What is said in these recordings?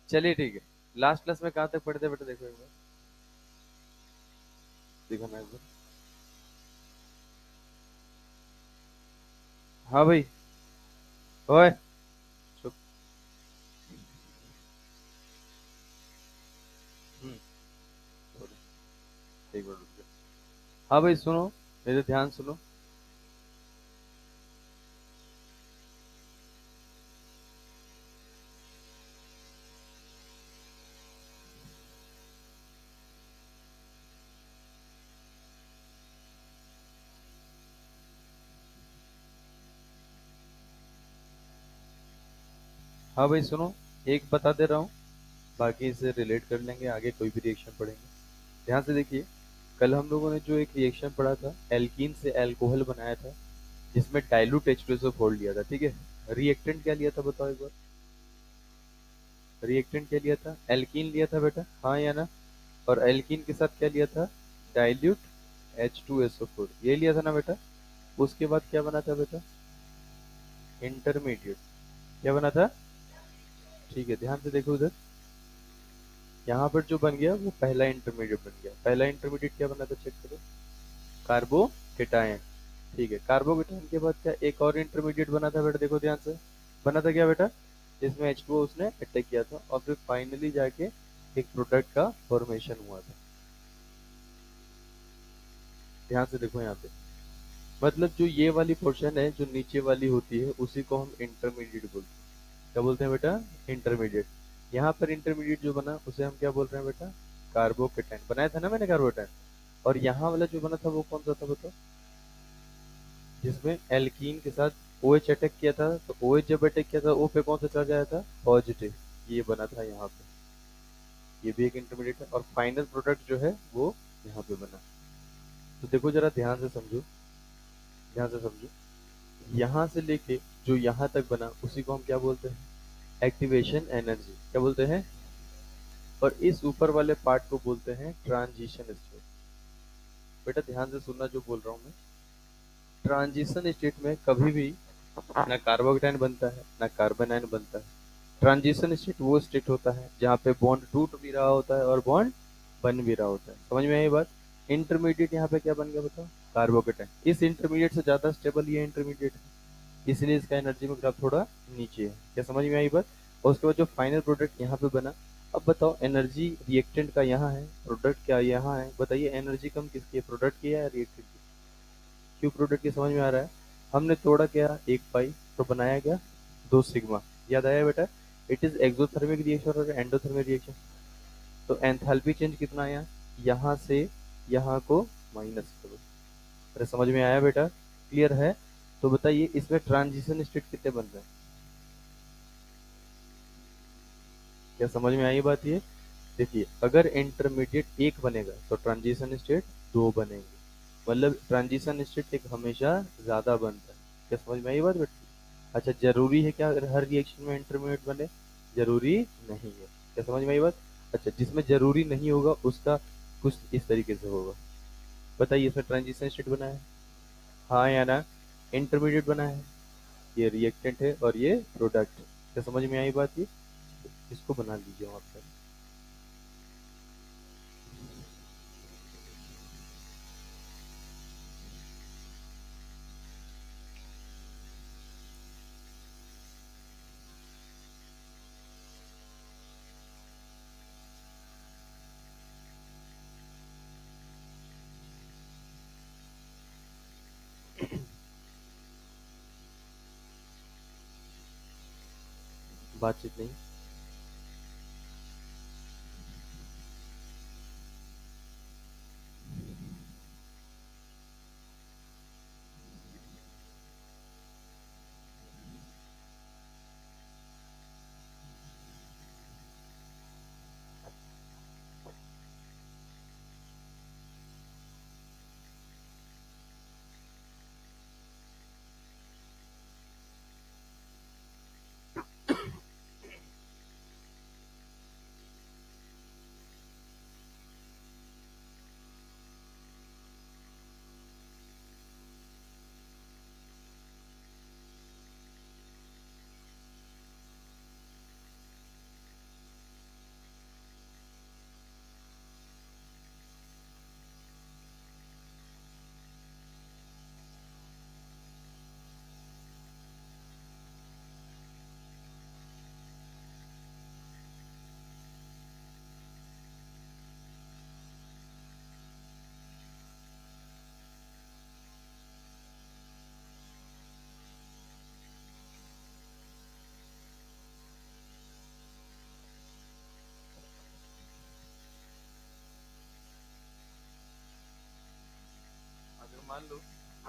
चलिए ठीक है। लास्ट क्लास में कहाँ तक पढ़े थे बेटा, देखो एक बार, देखो ना एक बार। हाँ भाई। ओए चुप। हम्म, एक बार रुक जाओ। हाँ भाई सुनो, मेरे ध्यान सुनो। हाँ भाई सुनो, एक बता दे रहा हूँ, बाकी इसे रिलेट कर लेंगे आगे कोई भी रिएक्शन पढ़ेंगे। ध्यान से देखिए, कल हम लोगों ने जो एक रिएक्शन पढ़ा था, एल्कीन से अल्कोहल बनाया था, जिसमें डाइल्यूट H2SO4 लिया था, ठीक है। रिएक्टेंट क्या लिया था बताओ एक बार। रिएक्टेंट क्या लिया था, एल्कीन लिया था बेटा, हाँ या ना। और एल्कीन के साथ क्या लिया था, डाइल्यूट H2SO4, ये लिया था ना बेटा। उसके बाद क्या बना था बेटा, इंटरमीडिएट। क्या बना था, ठीक है ध्यान से देखो उधर। यहाँ पर जो बन गया वो पहला इंटरमीडिएट बन गया। पहला इंटरमीडिएट क्या बना था चेक करो, कार्बोकेटायन। ठीक है, कार्बोकेटायन के बाद क्या एक और इंटरमीडिएट बना था बेटा, देखो ध्यान से। बना था क्या बेटा, जिसमें H2O उसने अटैक किया था और फिर फाइनली जाके एक प्रोडक्ट का फॉर्मेशन हुआ था। ध्यान से देखो यहाँ पे, मतलब जो ये वाली पोर्शन है जो नीचे वाली होती है उसी को हम इंटरमीडिएट बोलते हैं। क्या बोलते हैं बेटा, इंटरमीडिएट। यहाँ पर इंटरमीडिएट जो बना उसे हम क्या बोल रहे हैं बेटा, कार्बोकेटाइन। बनाया था ना मैंने कार्बोकेटाइन। और यहाँ वाला जो बना था वो कौन सा था बताओ, जिसमें एल्कीन के साथ OH अटैक किया था, तो OH जब अटैक किया था O पे कौन सा चार्ज आया था, पॉजिटिव। ये बना था यहाँ पे, ये भी एक इंटरमीडिएट है और फाइनल प्रोडक्ट जो है वो यहाँ पे बना। तो देखो जरा ध्यान से समझो, ध्यान से समझो। यहाँ से लेके जो यहाँ तक बना उसी को हम क्या बोलते हैं, एक्टिवेशन एनर्जी। क्या बोलते हैं, और इस ऊपर वाले पार्ट को बोलते हैं ट्रांजिशन स्टेट। बेटा ध्यान से सुनना जो बोल रहा हूँ मैं। ट्रांजिशन स्टेट में कभी भी ना कार्बोकेटाइन बनता है ना कार्बन आयन बनता है। ट्रांजिशन स्टेट वो स्टेट होता है जहाँ पे बॉन्ड टूट भी रहा होता है और बॉन्ड बन भी रहा होता है। समझ में आई बात। इंटरमीडिएट यहाँ पे क्या बन गया बताओ, कार्बोकेटाइन। इस इंटरमीडिएट से ज्यादा स्टेबल ये इंटरमीडिएट है, इसलिए इसका एनर्जी में ग्राफ थोड़ा नीचे है। क्या समझ में आई बात। और उसके बाद जो फाइनल प्रोडक्ट यहाँ पे बना, अब बताओ एनर्जी रिएक्टेंट का यहाँ है, प्रोडक्ट क्या यहाँ है, बताइए एनर्जी कम किसकी है, प्रोडक्ट की है या रिएक्टेंट की। क्यों प्रोडक्ट की, समझ में आ रहा है। हमने तोड़ा क्या, एक पाई, तो बनाया क्या, दो सिग्मा। याद आया बेटा। इट इज एक्सोथर्मिक रिएक्शन और एंडोथर्मिक रिएक्शन। तो एंथैल्पी चेंज कितना आया, यहाँ से यहाँ को माइनस करो। अरे समझ में आया बेटा, क्लियर है। तो बताइए इसमें ट्रांजिशन स्टेट कितने बन रहे हैं, क्या समझ में आई बात ये। देखिए अगर इंटरमीडिएट एक बनेगा तो ट्रांजिशन स्टेट दो बनेंगे, मतलब ट्रांजिशन स्टेट एक हमेशा ज्यादा बनता है। क्या समझ में आई बात बेटा। अच्छा जरूरी है क्या हर रिएक्शन में इंटरमीडिएट बने, जरूरी नहीं है। क्या समझ में आई बात। अच्छा जिसमें जरूरी नहीं होगा उसका कुछ इस तरीके से होगा। बताइए इसमें ट्रांजिशन स्टेट बना है, हाँ या ना। इंटरमीडिएट बना है, ये रिएक्टेंट है और ये प्रोडक्ट। क्या समझ में आई बात ये, इसको बना लीजिए वहां पर। बातचीत नहीं।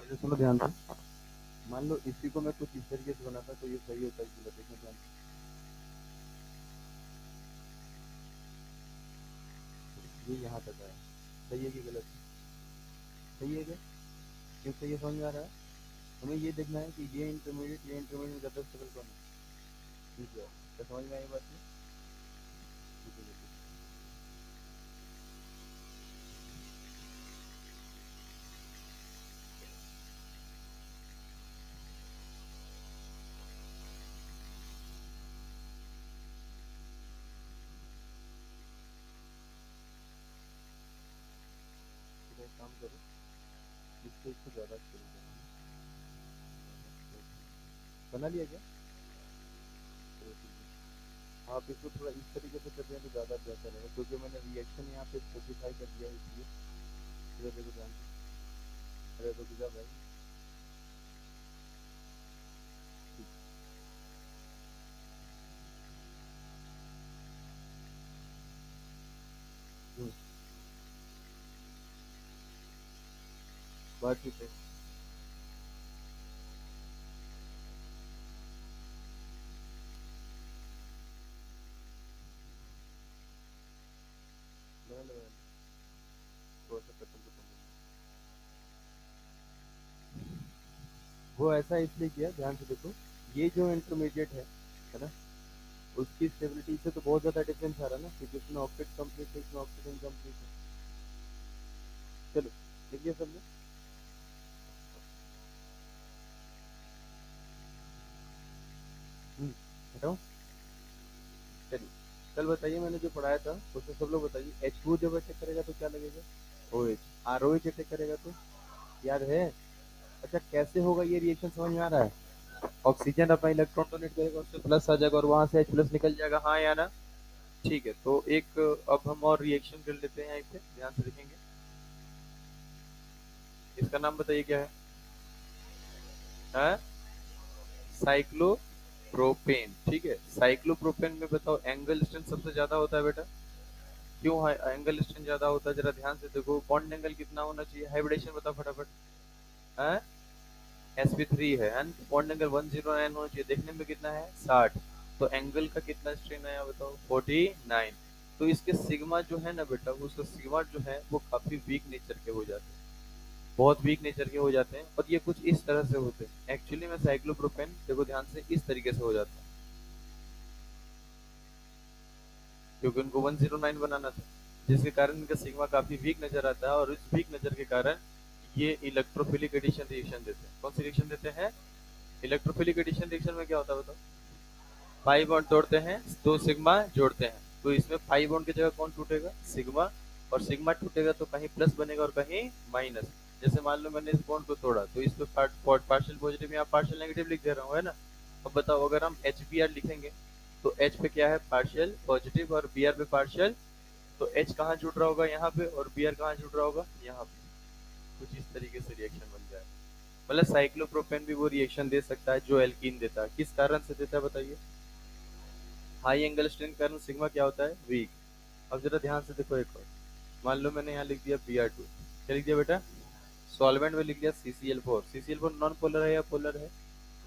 मेरे सुनो ध्यान से। मान लो इसी को मैं कुछ इस तरीके से बनाता तो ये सही होता है कि गलत, देखना ध्यान से। ये यहाँ तक आया, सही है कि गलत है? सही है क्या? क्यों सही है, समझ में आ रहा है? हमें ये देखना है कि ये इंटरमीडिएट ज्यादा स्टेबल कौन है। ठीक है, क्या समझ में आई बात है? ठीक है, ठीक है, एक काम करो, इसको ज्यादा स्टेबल करो। बना लिया क्या? चलो ठीक है। आप इसको थोड़ा इस तरीके से कर दें तो ज़्यादा बेहतर रहेगा, क्योंकि मैंने रिएक्शन यहाँ पे स्पेसिफाई कर दिया है इसलिए। इधर देखो ध्यान से। अरे तो गुजर भाई। हम्म, बात ठीक है। बना लो, बना लो। थोड़ा सा कटल तो कम हो। वो ऐसा इसलिए किया, ध्यान से देखो। ये जो इंटरमीडिएट है ना, उसकी स्टेबिलिटी से तो बहुत ज़्यादा डिफरेंस आ रहा है ना, क्योंकि इसमें ऑक्टेट कंप्लीट है, इसमें ऑक्टेट इनकम्प्लीट है। चलो, देखिए समझे। हम्म, हटाओ। चलिए, कल बताइए मैंने जो पढ़ाया था उसमें सब लोग बताइए, एच टू जब अटैक करेगा तो क्या लगेगा? O H. R O H attack करेगा तो याद है? अच्छा, कैसे होगा ये रिएक्शन, समझ में आ रहा है? ऑक्सीजन अपना इलेक्ट्रॉन डोनेट करेगा, उससे प्लस आ जाएगा और वहां से एच प्लस निकल जाएगा, हाँ या ना? ठीक है, तो एक अब हम और रिएक्शन कर लेते हैं, इसे ध्यान से देखेंगे। इसका नाम बताइए क्या है? साइक्लोप्रोपेन। ठीक है, साइक्लोप्रोपेन में बताओ एंगल स्ट्रेंथ सबसे ज्यादा होता है बेटा। क्यों है एंगल स्ट्रेंथ ज्यादा होता है? जरा ध्यान से देखो, बॉन्ड एंगल कितना होना चाहिए, हाइब्रिडेशन बताओ फटाफट। है sp3 है, एंड बॉन्ड एंगल 109 होना चाहिए, देखने में कितना है 60। तो एंगल का कितना स्ट्रेन आया बताओ, 49। तो इसके सिग्मा जो है ना बेटा, उसका सिग्मा जो है वो काफी वीक नेचर के हो जाते हैं, बहुत वीक नेचर के हो जाते हैं, और ये कुछ इस तरह से होते हैं एक्चुअली में। साइक्लोप्रोपेन देखो ध्यान से, इस तरीके से हो जाता है, क्योंकि उनको 109 बनाना था, जिसके कारण इनका सिग्मा काफी वीक नजर आता है, और इस वीक नजर के कारण ये इलेक्ट्रोफिलिक एडिशन रिएक्शन देते हैं। कौन सी रिएक्शन देते हैं? इलेक्ट्रोफिलिक एडिशन रिएक्शन में क्या होता है बताओ? पाई बॉन्ड तोड़ते हैं, दो सिग्मा जोड़ते हैं, तो इसमें पाई बॉन्ड की जगह कौन टूटेगा? सिग्मा। और सिग्मा टूटेगा तो कहीं प्लस बनेगा और कहीं माइनस। जैसे मान लो मैंने इस बॉन्ड को तोड़ा, तो इस पे पार्शियल पॉजिटिव या पार्शियल नेगेटिव लिख दे रहा हूँ, है ना? अब बताओ, अगर हम एच बी आर लिखेंगे तो एच पे क्या है, पार्शियल पॉजिटिव, और बी आर पे पार्शियल। तो एच कहाँ जुड़ रहा होगा, यहाँ पे, और बी आर कहाँ जुड़ रहा होगा, यहाँ पे। कुछ इस तरीके से रिएक्शन बन जाए। मतलब साइक्लोप्रोपेन भी वो रिएक्शन दे सकता है जो एल्कीन देता है, किस कारण से देता है बताइए? हाई एंगल स्ट्रेंथ के कारण सिग्मा क्या होता है, वीक। अब जरा ध्यान से देखो एक और। मान लो मैंने यहाँ लिख दिया Br2, क्या लिख दिया बेटा? सॉल्वेंट में लिख दिया CCl4। CCl4 नॉन पोलर है या पोलर है?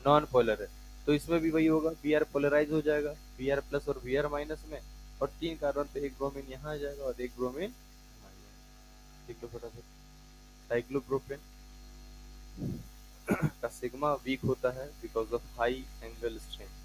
नॉन पोलर है। तो इसमें भी वही होगा, Br पोलराइज हो जाएगा, Br प्लस और Br माइनस में, और तीन कार्बन पे एक ब्रोमीन यहाँ आ जाएगा और एक ब्रोमीन यहाँ आ जाएगा। लिख लो फटाफट। साइक्लोप्रोपेन का सिग्मा वीक होता है because of high angle strength.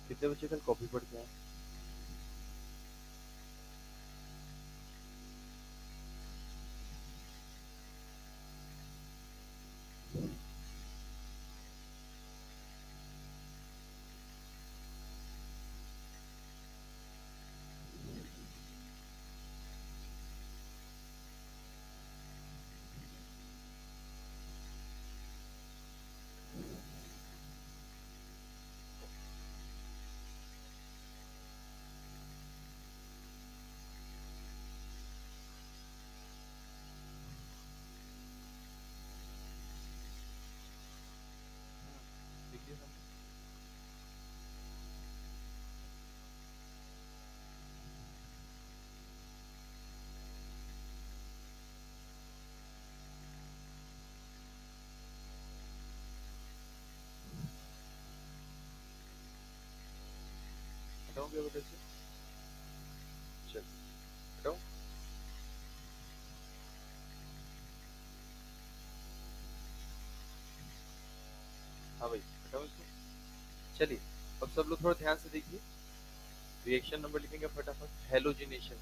कितने बच्चे कल कॉपी पढ़ के आए? हटाऊं क्या बेटा इसे? चल हटाऊं। हाँ भाई हटाऊं इसको। चलिए अब सब लोग थोड़ा ध्यान से देखिए। रिएक्शन नंबर लिखेंगे फटाफट। हेलोजिनेशन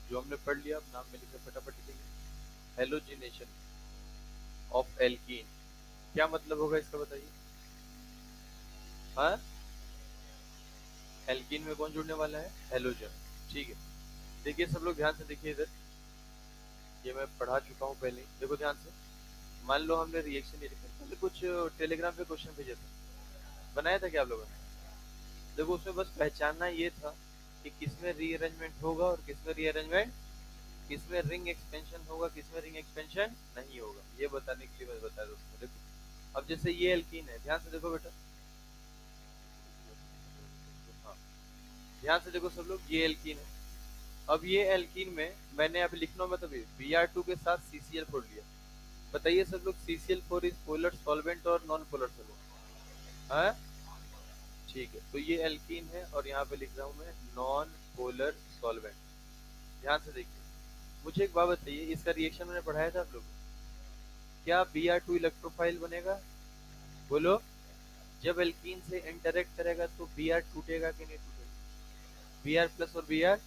जो हमने पढ़ लिया, अब नाम में लिखे फटाफट लिखेंगे। हेलोजिनेशन ऑफ एल्कीन, क्या मतलब होगा इसका बताइए। हाँ, एल्कीन में कौन जुड़ने वाला है? हेलोजन। ठीक है, देखिए सब लोग ध्यान से देखिए इधर, ये मैं पढ़ा चुका हूँ पहले, देखो ध्यान से। मान लो हमने रिएक्शन ये लिखा, पहले कुछ टेलीग्राम पे क्वेश्चन भेजे थे, बनाया था क्या आप लोगों ने? देखो उसमें बस पहचानना ये था कि किसमें रीअरेंजमेंट होगा और किसमें रीअरेंजमेंट, किसमें रिंग एक्सपेंशन होगा, किसमें रिंग एक्सपेंशन नहीं होगा, ये बताने के लिए मैं बता दूं उसमें। देखो अब जैसे ये एल्कीन है, ध्यान से देखो बेटा। हाँ, ध्यान से देखो सब लोग, ये एल्कीन है। अब ये एल्कीन में मैंने अभी लिखना मतलब Br2 के साथ CCl4 लिया। बताइए सब लोग, CCl4 इज पोलर सॉल्वेंट और नॉन पोलर सॉल्वेंट? हाँ, ठीक है, तो ये एल्कीन है और यहाँ पे लिख रहा हूँ मैं नॉन पोलर सॉल्वेंट। ध्यान से देखिए, मुझे एक बात बताइए, इसका रिएक्शन मैंने पढ़ाया था आप लोगों को, क्या Br2 इलेक्ट्रोफाइल बनेगा? बोलो। जब एल्कीन से इंटरेक्ट करेगा तो Br टूटेगा कि नहीं टूटेगा? Br प्लस और Br,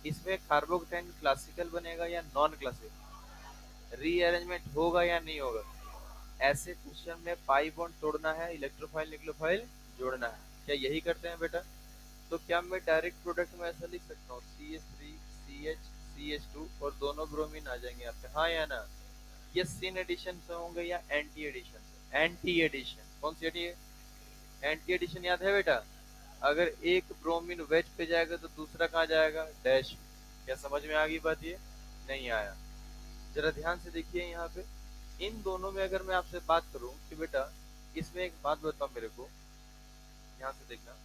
इसमें कार्बोकेटाइन क्लासिकल बनेगा या नॉन क्लासिकल? रीअरेंजमेंट होगा या नहीं होगा? ऐसे क्वेश्चन में पाई बॉन्ड तोड़ना है, इलेक्ट्रोफाइल न्यूक्लियोफाइल जोड़ना है, क्या यही करते हैं बेटा? तो क्या मैं डायरेक्ट प्रोडक्ट में ऐसा लिख सकता हूँ CH3 CH CH2 और दोनों ब्रोमीन आ जाएंगे यहाँ पे, हाँ या ना? ये सिन एडिशन से होंगे या एंटी एडिशन से? Anti addition. कौन सी एडी? एंटी एडिशन याद है बेटा? अगर एक ब्रोमीन वेज पे जाएगा तो दूसरा कहाँ जाएगा? डैश। क्या समझ में आ गई बात ये? नहीं आया? जरा ध्यान से देखिए यहाँ पे, इन दोनों में अगर मैं आपसे बात करूं कि बेटा इसमें एक बात बताओ मेरे को, ध्यान से देखना।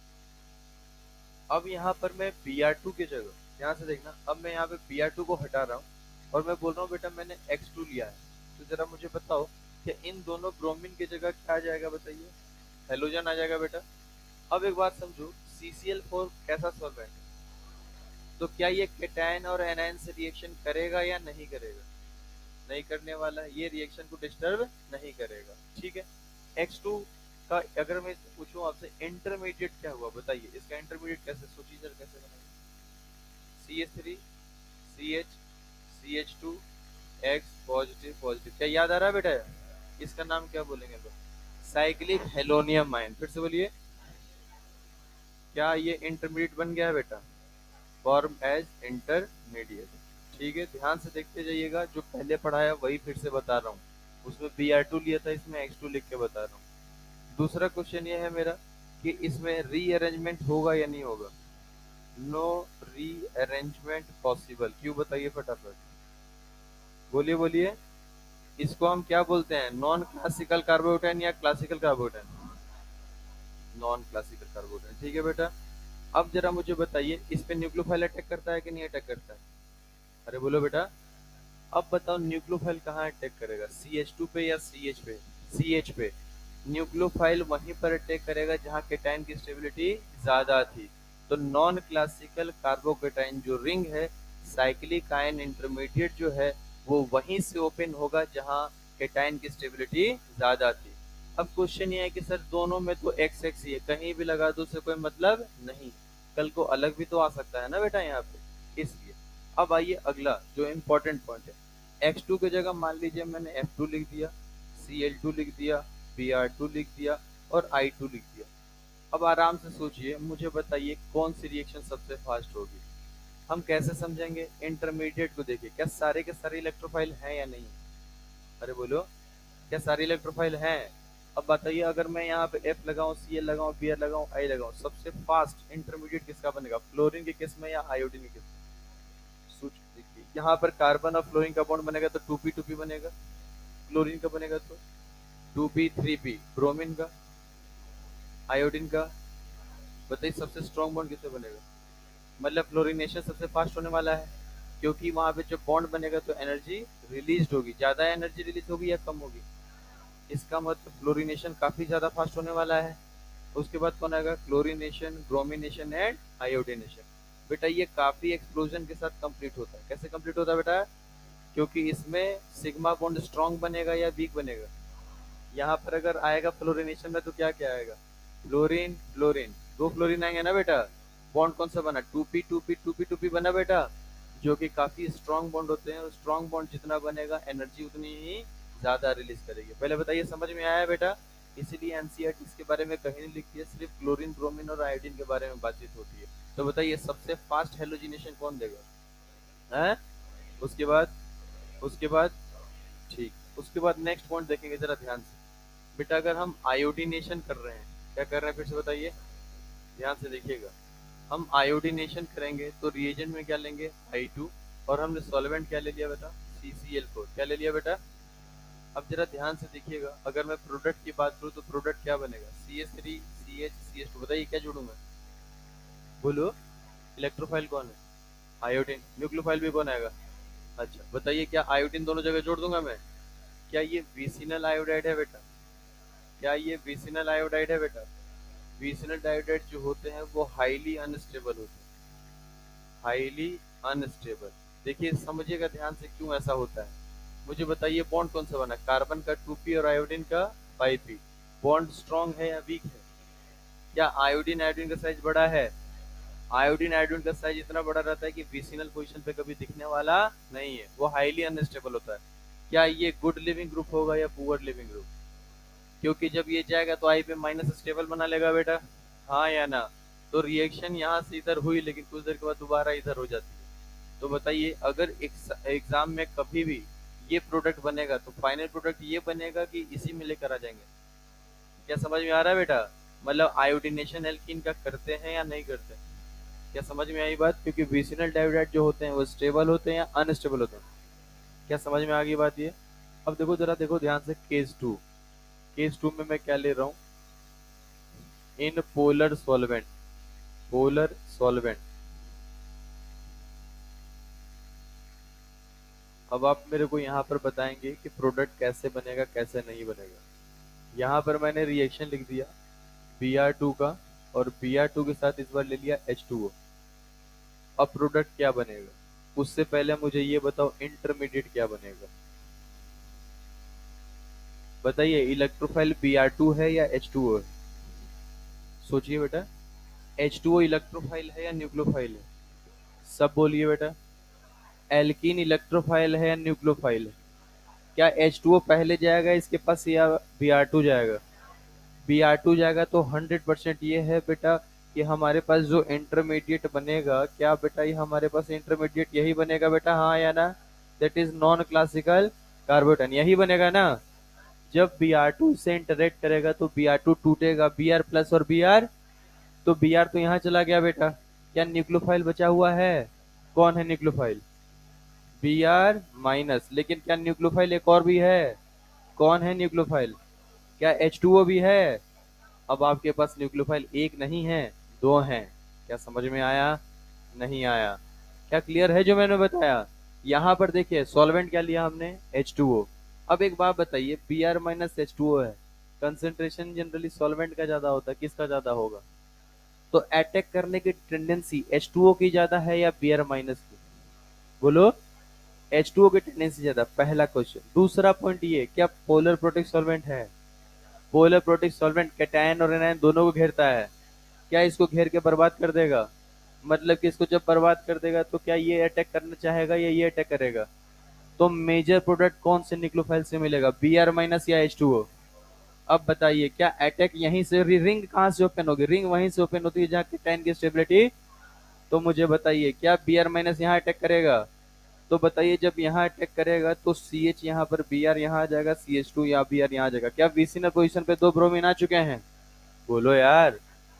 अब यहाँ पर मैं Br2 की जगह, ध्यान से देखना, अब मैं यहाँ पे Br2 को हटा रहा हूँ और मैं बोल रहा हूँ बेटा मैंने X2 लिया है, तो जरा मुझे बताओ कि इन दोनों ब्रोमीन की जगह क्या आ जाएगा बताइए? हेलोजन आ जाएगा बेटा। अब एक बात समझो, CCl4 कैसा सॉल्वेंट है, तो क्या ये केटायन और एनायन से रिएक्शन करेगा या नहीं करेगा? नहीं करने वाला है, ये रिएक्शन को डिस्टर्ब नहीं करेगा, ठीक है। X2 का अगर मैं पूछूं आपसे इंटरमीडिएट क्या हुआ बताइए, इसका इंटरमीडिएट कैसे, सोचिए जरा कैसे बनेगा? CH3 CH CH2 X positive positive, क्या याद आ रहा है बेटा? इसका नाम क्या बोलेंगे तो? Cyclic halonium ion. फिर से बोलिए, क्या ये इंटरमीडिएट बन गया है बेटा? Form as intermediate. ठीक है, ध्यान से देखते जाइएगा, जो पहले पढ़ाया वही फिर से बता रहा हूँ। उसमें Br2 लिया था, इसमें X2 लिख के बता रहा हूँ। दूसरा क्वेश्चन ये है मेरा कि इसमें रीअरेंजमेंट होगा या नहीं होगा? No rearrangement possible. क्यों बताइए फटाफट, बोलिए बोलिए। इसको हम क्या बोलते हैं, नॉन क्लासिकल कार्बोकेटाइन या classical carbocation? Non classical carbocation, ठीक है बेटा। अब जरा मुझे बताइए, इस पे न्यूक्लियोफाइल अटैक करता है कि नहीं अटैक करता है? अरे बोलो बेटा। अब बताओ न्यूक्लियोफाइल कहाँ अटैक करेगा, CH2 पे या CH पे? CH पे। न्यूक्लियोफाइल वहीं पर अटैक करेगा जहाँ केटाइन की स्टेबिलिटी ज्यादा थी। तो नॉन क्लासिकल कार्बोकेटाइन जो रिंग है, साइक्लिक आयन इंटरमीडिएट जो है, वो वहीं से ओपन होगा जहाँ केटाइन की स्टेबिलिटी ज्यादा थी। अब क्वेश्चन ये है कि सर दोनों में तो एक्स एक्स ही है, कहीं भी लगा दो उससे कोई मतलब नहीं, कल को अलग भी तो आ सकता है ना बेटा यहाँ पे, इसलिए। अब आइए अगला जो इम्पोर्टेंट पॉइंट है, X2 की जगह मान लीजिए मैंने F2 लिख दिया, Cl2 लिख दिया, Br2 लिख दिया और I2 लिख दिया। अब आराम से सोचिए, मुझे बताइए कौन सी रिएक्शन सबसे फास्ट होगी? हम कैसे समझेंगे? इंटरमीडिएट को देखिए, क्या सारे के सारे इलेक्ट्रोफाइल हैं या नहीं? अरे बोलो, क्या सारे इलेक्ट्रोफाइल हैं? अब बताइए, अगर मैं यहाँ पे F लगाऊं, Cl लगाऊं, Br लगाऊं, I लगाऊं, सबसे फास्ट इंटरमीडिएट किसका बनेगा? फ्लोरीन के केस में या आयोडीन के केस में? सोच देखिए, यहाँ पर कार्बन और फ्लोरीन का बॉन्ड बनेगा तो 2p2p बनेगा, क्लोरीन का बनेगा तो 2p3p, ब्रोमीन का, आयोडीन का। बताइए सबसे स्ट्रॉन्ग बॉन्ड किससे बनेगा? मतलब फ्लोरिनेशन सबसे फास्ट होने वाला है, क्योंकि वहां पे जब बॉन्ड बनेगा तो एनर्जी रिलीज होगी, ज्यादा एनर्जी रिलीज होगी या कम होगी? इसका मतलब फ्लोरिनेशन काफी ज्यादा फास्ट होने वाला है। उसके बाद कौन आएगा, क्लोरीनेशन, ब्रोमिनेशन एंड आयोडीनेशन। बेटा ये काफी एक्सप्लोजन के साथ कंप्लीट होता है। कैसे कंप्लीट होता है बेटा, क्योंकि इसमें सिग्मा बॉन्ड स्ट्रांग बनेगा या वीक बनेगा। यहाँ पर अगर आएगा फ्लोरिनेशन में तो क्या क्या आएगा, फ्लोरीन फ्लोरीन, दो फ्लोरीन आएंगे ना बेटा। बॉन्ड कौन सा बना, 2p 2p 2p 2p बना बेटा, जो कि काफी स्ट्रांग बॉन्ड होते हैं। स्ट्रांग बॉन्ड जितना बनेगा एनर्जी उतनी ही ज्यादा रिलीज करेगी। पहले बताइए समझ में आया बेटा। इसीलिए एनसीईआरटी इसके बारे में कहीं नहीं लिखती है, सिर्फ क्लोरीन ब्रोमीन और आयोडीन के बारे में बातचीत होती है। तो बताइए सबसे फास्ट हेलोजिनेशन कौन देगा है। उसके बाद, उसके बाद ठीक, उसके बाद नेक्स्ट पॉइंट देखेंगे जरा ध्यान से। बेटा अगर हम आयोडीनेशन कर रहे हैं, क्या कर रहे हैं फिर से बताइए, ध्यान से देखिएगा। हम आयोडीनेशन करेंगे तो रिएजेंट में क्या लेंगे, I2, और हमने सॉल्वेंट क्या ले लिया बेटा, CCl4। क्या ले लिया बेटा। अब जरा ध्यान से देखिएगा, अगर मैं प्रोडक्ट की बात करूँ तो प्रोडक्ट क्या बनेगा, CH3 CH CH2। बताइए क्या जोड़ू मैं, बोलो। इलेक्ट्रोफाइल कौन है, आयोडीन। न्यूक्लियोफाइल भी कौन आएगा, अच्छा बताइए क्या आयोडीन दोनों जगह जोड़ दूंगा मैं। क्या ये विसिनल आयोडाइड है बेटा, क्या ये विसिनल आयोडाइड है बेटा। विसिनल आयोडाइड जो होते हैं वो हाईली अनस्टेबल होते हैं, हाईली अनस्टेबल। देखिए समझिएगा ध्यान से क्यों ऐसा होता है। मुझे बताइए बॉन्ड कौन सा बना, कार्बन का 2p और आयोडीन का 5p। बॉन्ड स्ट्रॉन्ग है या वीक है, क्या आयोडीन आयोडीन का साइज बड़ा है। आयोडीन आयोडीन का साइज इतना बड़ा रहता है कि विसिनल पोजीशन पे कभी दिखने वाला नहीं है, वो हाईली अनस्टेबल होता है। क्या ये गुड लिविंग ग्रुप होगा या पुअर लिविंग ग्रुप, क्योंकि जब ये जाएगा तो आई पे माइनस स्टेबल बना लेगा बेटा, हाँ या ना। तो रिएक्शन यहाँ से इधर हुई लेकिन कुछ देर के बाद दोबारा इधर हो जाती है। तो बताइए अगर एग्जाम में कभी भी ये प्रोडक्ट बनेगा तो फाइनल प्रोडक्ट ये बनेगा कि इसी में लेकर आ जाएंगे। क्या समझ में आ रहा है बेटा, मतलब आयोडीनेशन एल्कीन का करते हैं या नहीं करते। क्या समझ में आई बात, क्योंकि विसिनल डायोडाइड जो होते हैं वो स्टेबल होते हैं या अनस्टेबल होते हैं। क्या समझ में आ गई बात ये। अब देखो जरा देखो ध्यान से, केस 2, केस 2 में मैं क्या ले रहा हूँ, in polar solvent, polar solvent. अब आप मेरे को यहाँ पर बताएंगे कि प्रोडक्ट कैसे बनेगा कैसे नहीं बनेगा। यहाँ पर मैंने रिएक्शन लिख दिया Br2 का, और Br2 के साथ इस बार ले लिया H2O। अब प्रोडक्ट क्या बनेगा, उससे पहले मुझे ये बताओ इंटरमीडिएट क्या बनेगा। बताइए इलेक्ट्रोफाइल Br2 है या H2O है, सोचिए बेटा। H2O इलेक्ट्रोफाइल है या न्यूक्लियोफाइल है, सब बोलिए बेटा। एल्कीन इलेक्ट्रोफाइल है या न्यूक्लियोफाइल है। क्या H2O पहले जाएगा इसके पास या Br2 जाएगा, Br2 जाएगा। तो 100% ये है बेटा कि हमारे पास जो इंटरमीडिएट बनेगा, क्या बेटा ये हमारे पास इंटरमीडिएट यही बनेगा बेटा, हाँ या ना। दैट इज नॉन क्लासिकल कार्बोटन, यही बनेगा ना। जब Br2 से इंटरेक्ट करेगा तो Br2 टूटेगा, Br प्लस और Br, तो Br तो यहाँ चला गया बेटा। क्या न्यूक्लियोफाइल बचा हुआ है, कौन है न्यूक्लियोफाइल, Br माइनस। लेकिन क्या न्यूक्लियोफाइल एक और भी है, कौन है न्यूक्लियोफाइल, क्या H2O भी है। अब आपके पास न्यूक्लियोफाइल एक नहीं है, दो हैं। क्या समझ में आया, नहीं आया। क्या क्लियर है जो मैंने बताया। यहाँ पर देखिए सॉल्वेंट क्या लिया हमने, H2O। अब एक बात बताइए, Br माइनस H2O है, कंसेंट्रेशन जनरली सॉल्वेंट का ज्यादा होता है, किसका ज्यादा होगा। तो अटैक करने की टेंडेंसी H2O की ज्यादा है या Br माइनस की, बोलो। H2O की टेंडेंसी ज्यादा, पहला क्वेश्चन। दूसरा पॉइंट ये, क्या पोलर प्रोटेक्ट सॉल्वेंट है, पोलर प्रोटेक्ट सॉल्वेंट कैटायन और एनायन दोनों को घेरता है। क्या इसको घेर के बर्बाद कर देगा, मतलब कि इसको जब बर्बाद कर देगा तो क्या ये अटैक करना चाहेगा या ये अटैक करेगा। तो मेजर प्रोडक्ट कौन से न्यूक्लियोफाइल से मिलेगा, Br माइनस या H2O। अब बताइए क्या अटैक यहीं से, रिंग कहां से ओपन होगी, रिंग वहीं से ओपन होती है जहां कैटायन की स्टेबिलिटी। तो मुझे बताइए क्या Br माइनस यहाँ अटैक करेगा। तो बताइए जब यहाँ अटैक करेगा तो CH यहाँ पर, Br यहाँ आ जाएगा, CH2 या Br यहाँ आ जाएगा। क्या विसिनल पोजीशन पे दो ब्रोमीन आ चुके हैं, बोलो यार।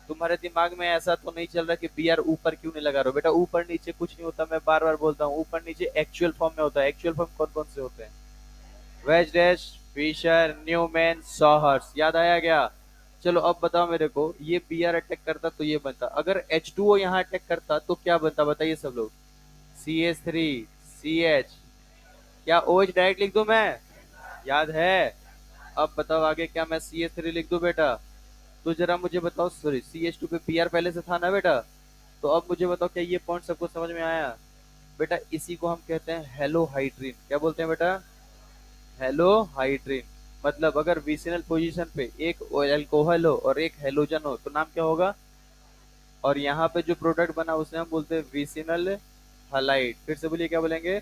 तुम्हारे दिमाग में ऐसा तो नहीं चल रहा कि Br ऊपर क्यों नहीं लगा रहे हो बेटा, ऊपर नीचे कुछ नहीं होता, मैं बार बार बोलता हूँ, ऊपर नीचे एक्चुअल फॉर्म में होता है। एक्चुअल फॉर्म कौन कौन से होते हैं, वेजडेस, फिशर, न्यूमैन, सॉहर्स, याद आया क्या। चलो अब बताओ मेरे को, ये Br अटैक करता तो ये बनता, अगर H2O यहाँ अटैक करता तो क्या बनता, बताइए सब लोग। CH3 CH, क्या OH डायरेक्ट लिख दूं मैं, याद है। अब बताओ आगे, क्या मैं CH3 लिख दूं बेटा, तो जरा मुझे बताओ, सॉरी CH2 पे Br पहले से था ना बेटा। तो अब मुझे बताओ क्या ये पॉइंट सबको समझ में आया? बेटा इसी को हम कहते हैं हेलोहाइड्रिन। क्या बोलते हैं बेटा? हेलोहाइड्रिन। मतलब अगर विसिनल पोजीशन पे एक अल्कोहल हो और एक हेलोजन हो तो नाम क्या होगा? और यहाँ पे जो प्रोडक्ट बना उसे हम बोलते हैं विसिनल हलाइड। फिर से बोलिए, क्या बोलेंगे?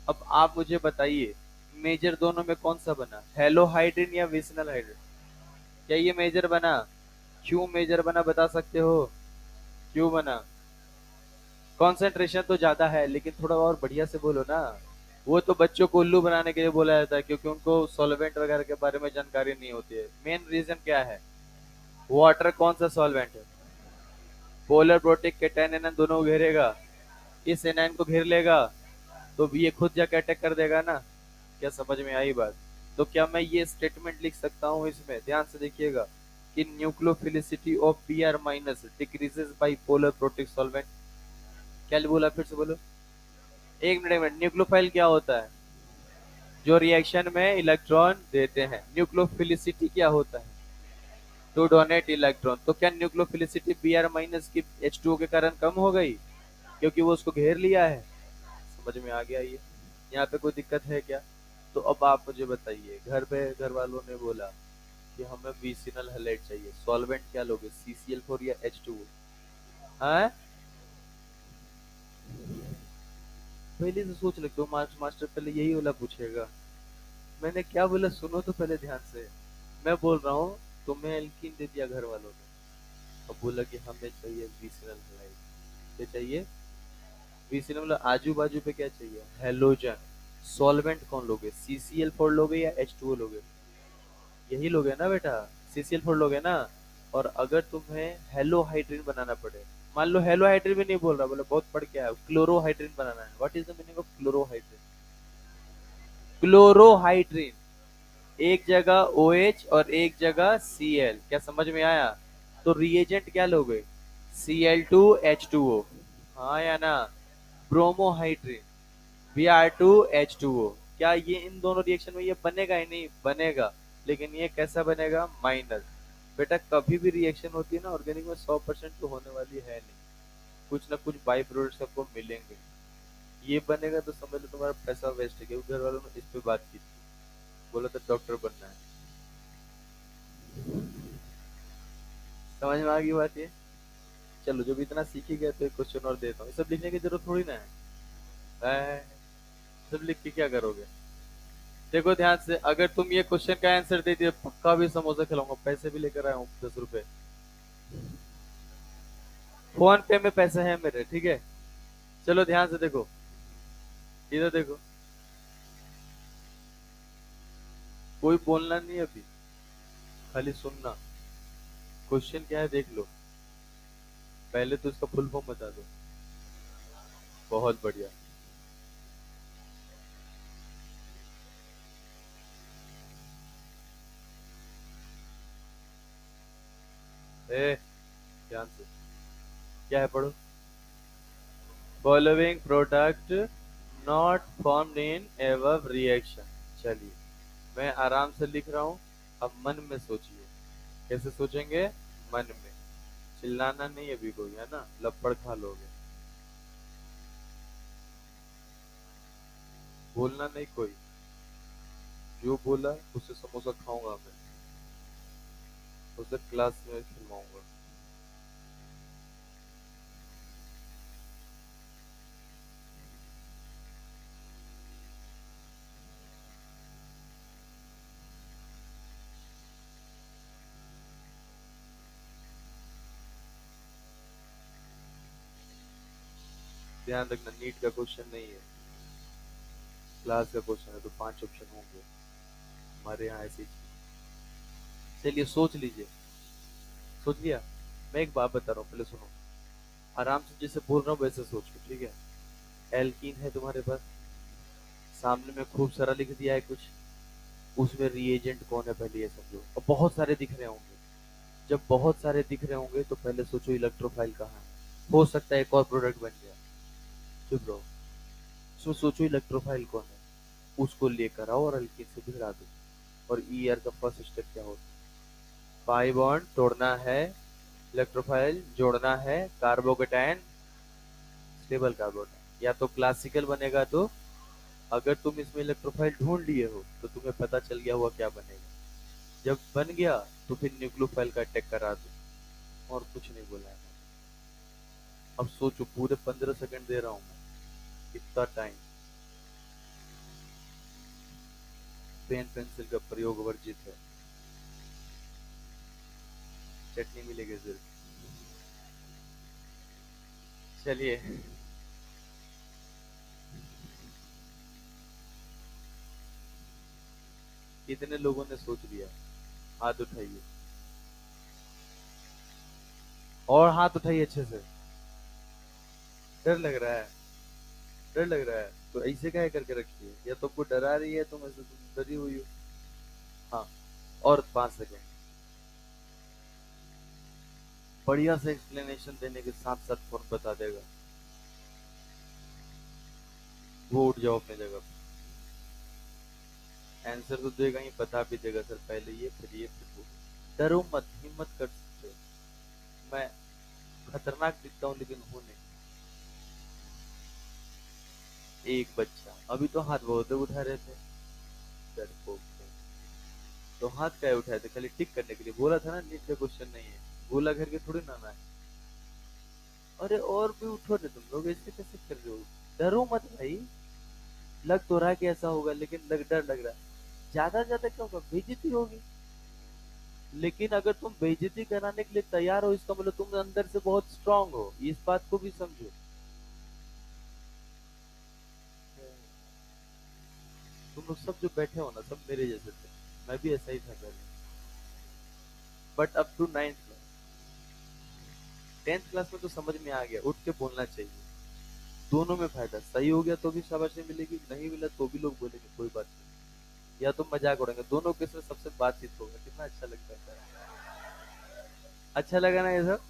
अब आप मुझे बताइए, मेजर दोनों में कौन सा बना, हेलोहाइड्रिन या विसिनल हाइड्रिन? क्या ये मेजर बना? क्यों मेजर बना बता सकते हो? क्यों बना? कॉन्सेंट्रेशन तो ज्यादा है, लेकिन थोड़ा और बढ़िया से बोलो ना। वो तो बच्चों को उल्लू बनाने के लिए बोला जाता है, क्योंकि उनको सॉल्वेंट वगैरह के बारे में जानकारी नहीं होती है। मेन रीजन क्या है? वाटर कौन सा सॉल्वेंट है? पोलर प्रोटिक के 10 एन दोनों को घेरेगा, इस एनायन को घेर लेगा, तो ये खुद जाके अटैक कर देगा ना। क्या समझ में आई बात? तो क्या मैं ये स्टेटमेंट लिख सकता हूँ इसमें, ध्यान से देखिएगा, कि nucleophilicity of Br minus decreases by polar protic solvent. क्या बोला, फिर से बोलो। एक मिनट, न्यूक्लियोफाइल क्या होता है? जो रिएक्शन में इलेक्ट्रॉन देते हैं। न्यूक्लियोफिलिसिटी क्या होता है? To donate electron. तो क्या न्यूक्लियोफिलिसिटी Br माइनस की H2O के कारण कम हो गई, क्योंकि वो उसको घेर लिया है? समझ में आ गया ये? यहाँ पे कोई दिक्कत है क्या? तो अब आप मुझे बताइए, घर पे घर वालों ने बोला कि हमें विसिनल हैलाइड चाहिए, सॉल्वेंट क्या लोगे, CCl4 या H2O? हाँ, पहले से सोच लगते हो, मास्टर पहले यही वाला पूछेगा। मैंने क्या बोला सुनो तो पहले ध्यान से। मैं बोल रहा हूँ तुम्हें एल्कीन दे दिया घर वालों ने, अब बोला कि हमें चाहिए विसिनल हैलाइड। क्या चाहिए? विसिनल मतलब आजू बाजू पे क्या चाहिए, हेलोजन। सॉल्वेंट कौन लोगे, CCl4 लोगे या H2O लोगे? यही लोगे ना बेटा, CCl4 लोगे ना। और अगर तुम्हें हेलोहाइड्रिन बनाना पड़े, मान लो हेलोहाइड्रिन भी नहीं बोल रहा, बोले बहुत पढ़ के आया, क्लोरोहाइड्रिन बनाना है। What is the meaning of chlorohydrin? Chlorohydrin, एक जगह OH और एक जगह Cl। क्या समझ में आया? तो रिएजेंट क्या लोगे, Cl2H2O, हाँ या ना? ब्रोमोहाइड्रिन, Br2H2O। क्या ये इन दोनों रिएक्शन में ये बनेगा? ही नहीं बनेगा। लेकिन ये कैसा बनेगा, माइनस। बेटा कभी भी रिएक्शन होती है ना ऑर्गेनिक में, 100% तो होने वाली है नहीं, कुछ ना कुछ बाई प्रोडक्ट्स आपको मिलेंगे। ये बनेगा तो समझ लो तुम्हारा पैसा वेस्ट है, क्योंकि घर वालों ने इस पे बात की थी, बोला था डॉक्टर बनना है। समझ में आ गई बात ये? चलो, जब इतना सीख ही गए तो एक क्वेश्चन और देता हूँ, ये सब लिखने की जरूरत थोड़ी ना है। सब लिख के क्या करोगे? देखो ध्यान से, अगर तुम ये क्वेश्चन का आंसर दे दिए, पक्का भी समोसा खिलाऊंगा, पैसे भी लेकर आया हूँ 10 रुपए। फोन पे में पैसे हैं मेरे, ठीक है? चलो ध्यान से देखो, इधर देखो, कोई बोलना नहीं अभी, खाली सुनना। क्वेश्चन क्या है देख लो, पहले तो इसका फुल फॉर्म बता दो। बहुत बढ़िया। ए, ध्यान से, क्या है पढ़ो। Following product not formed in ever reaction. चलिए, मैं आराम से लिख रहा हूँ, अब मन में सोचिए। कैसे सोचेंगे? मन में। चिल्लाना नहीं अभी कोई, है ना, लपड़ खा लोगे। बोलना नहीं कोई, जो बोला उससे समोसा खाऊंगा मैं, उसे क्लास में खिलवाऊंगा। ध्यान रखना, नीट का क्वेश्चन नहीं है, क्लास का क्वेश्चन है, तो 5 ऑप्शन होंगे हमारे यहाँ ऐसी चीज। चलिए सोच लीजिए। सोच लिया? मैं एक बात बता रहा हूँ, पहले सुनो। आराम से जैसे बोल रहा हूँ वैसे सोचो, ठीक है? एल्कीन है तुम्हारे पास, सामने में खूब सारा लिख दिया है कुछ, उसमें रिएजेंट कौन है पहले ये समझो। और बहुत सारे दिख रहे होंगे, जब बहुत सारे दिख रहे होंगे तो पहले सोचो इलेक्ट्रोफाइल कहाँ है। हो सकता है एक और प्रोडक्ट बन गया, चुप रहो। सो सोचो इलेक्ट्रोफाइल कौन है, उसको लेकर आओ और हल्के से भिड़ा दो। और ईआर का फर्स्ट स्टेप क्या होता है? पाई बॉन्ड तोड़ना है, इलेक्ट्रोफाइल जोड़ना है, कार्बोकेटायन स्टेबल कार्बोकेटायन। या तो क्लासिकल बनेगा, तो अगर तुम इसमें इलेक्ट्रोफाइल ढूंढ लिए हो तो तुम्हें पता चल गया हुआ क्या बनेगा। जब बन गया तो फिर न्यूक्लियोफाइल का अटैक करा दो, और कुछ नहीं बोला है। अब सोचो, पूरे 15 सेकंड दे रहा हूं मैं, इतना टाइम। पेन पेंसिल का प्रयोग वर्जित है, चटनी मिलेगी सिर्फ। चलिए, कितने लोगों ने सोच लिया? हाथ उठाइए, और हाथ उठाइए अच्छे से। डर लग रहा है? डर लग रहा है तो ऐसे क्या करके रखिए, या तो आपको डरा रही है, तुम ऐसे तुम डरी हुई हो। हाँ, और 5 सेकंड बढ़िया से एक्सप्लेनेशन देने के साथ साथ फोन बता देगा। वो उठ जाओ अपने जगह पे। आंसर तो देगा ही, बता भी देगा, सर पहले ये फिर ये फिर वो। डरो मत, हिम्मत कर सकते हो। मैं खतरनाक दिखता हूँ लेकिन हूँ नहीं। एक बच्चा अभी तो हाथ बहुत उठा रहे थे, डरपोक थे। तो हाथ क्या उठाए थे? खाली टिक करने के लिए बोला था ना, नीट का क्वेश्चन नहीं है, गोला घर के थोड़ी ना है। अरे और भी उठो रे, तुम लोग ऐसे कैसे कर रहे हो? डरो मत भाई। लग तो रहा है कि ऐसा होगा, लेकिन डर लग रहा है। ज्यादा ज्यादा क्या होगा? बेइज्जती होगी। लेकिन अगर तुम बेइज्जती कराने के लिए तैयार हो, इसका मतलब तुम अंदर से बहुत स्ट्रांग हो, इस बात को भी समझो। तुम लोग सब जो बैठे हो ना, सब मेरे जैसे थे। मैं भी ऐसा ही था पहले, but up to 9th class. 10th class में तो समझ में आ गया, उठ के बोलना चाहिए। दोनों में फायदा, सही हो गया तो भी शाबाशी मिलेगी, नहीं मिला तो भी लोग बोलेंगे कोई बात नहीं, या तुम मजाक उड़ाएंगे, दोनों के साथ सबसे बातचीत होगा। कितना अच्छा लगता है। अच्छा लगा ना ये सब?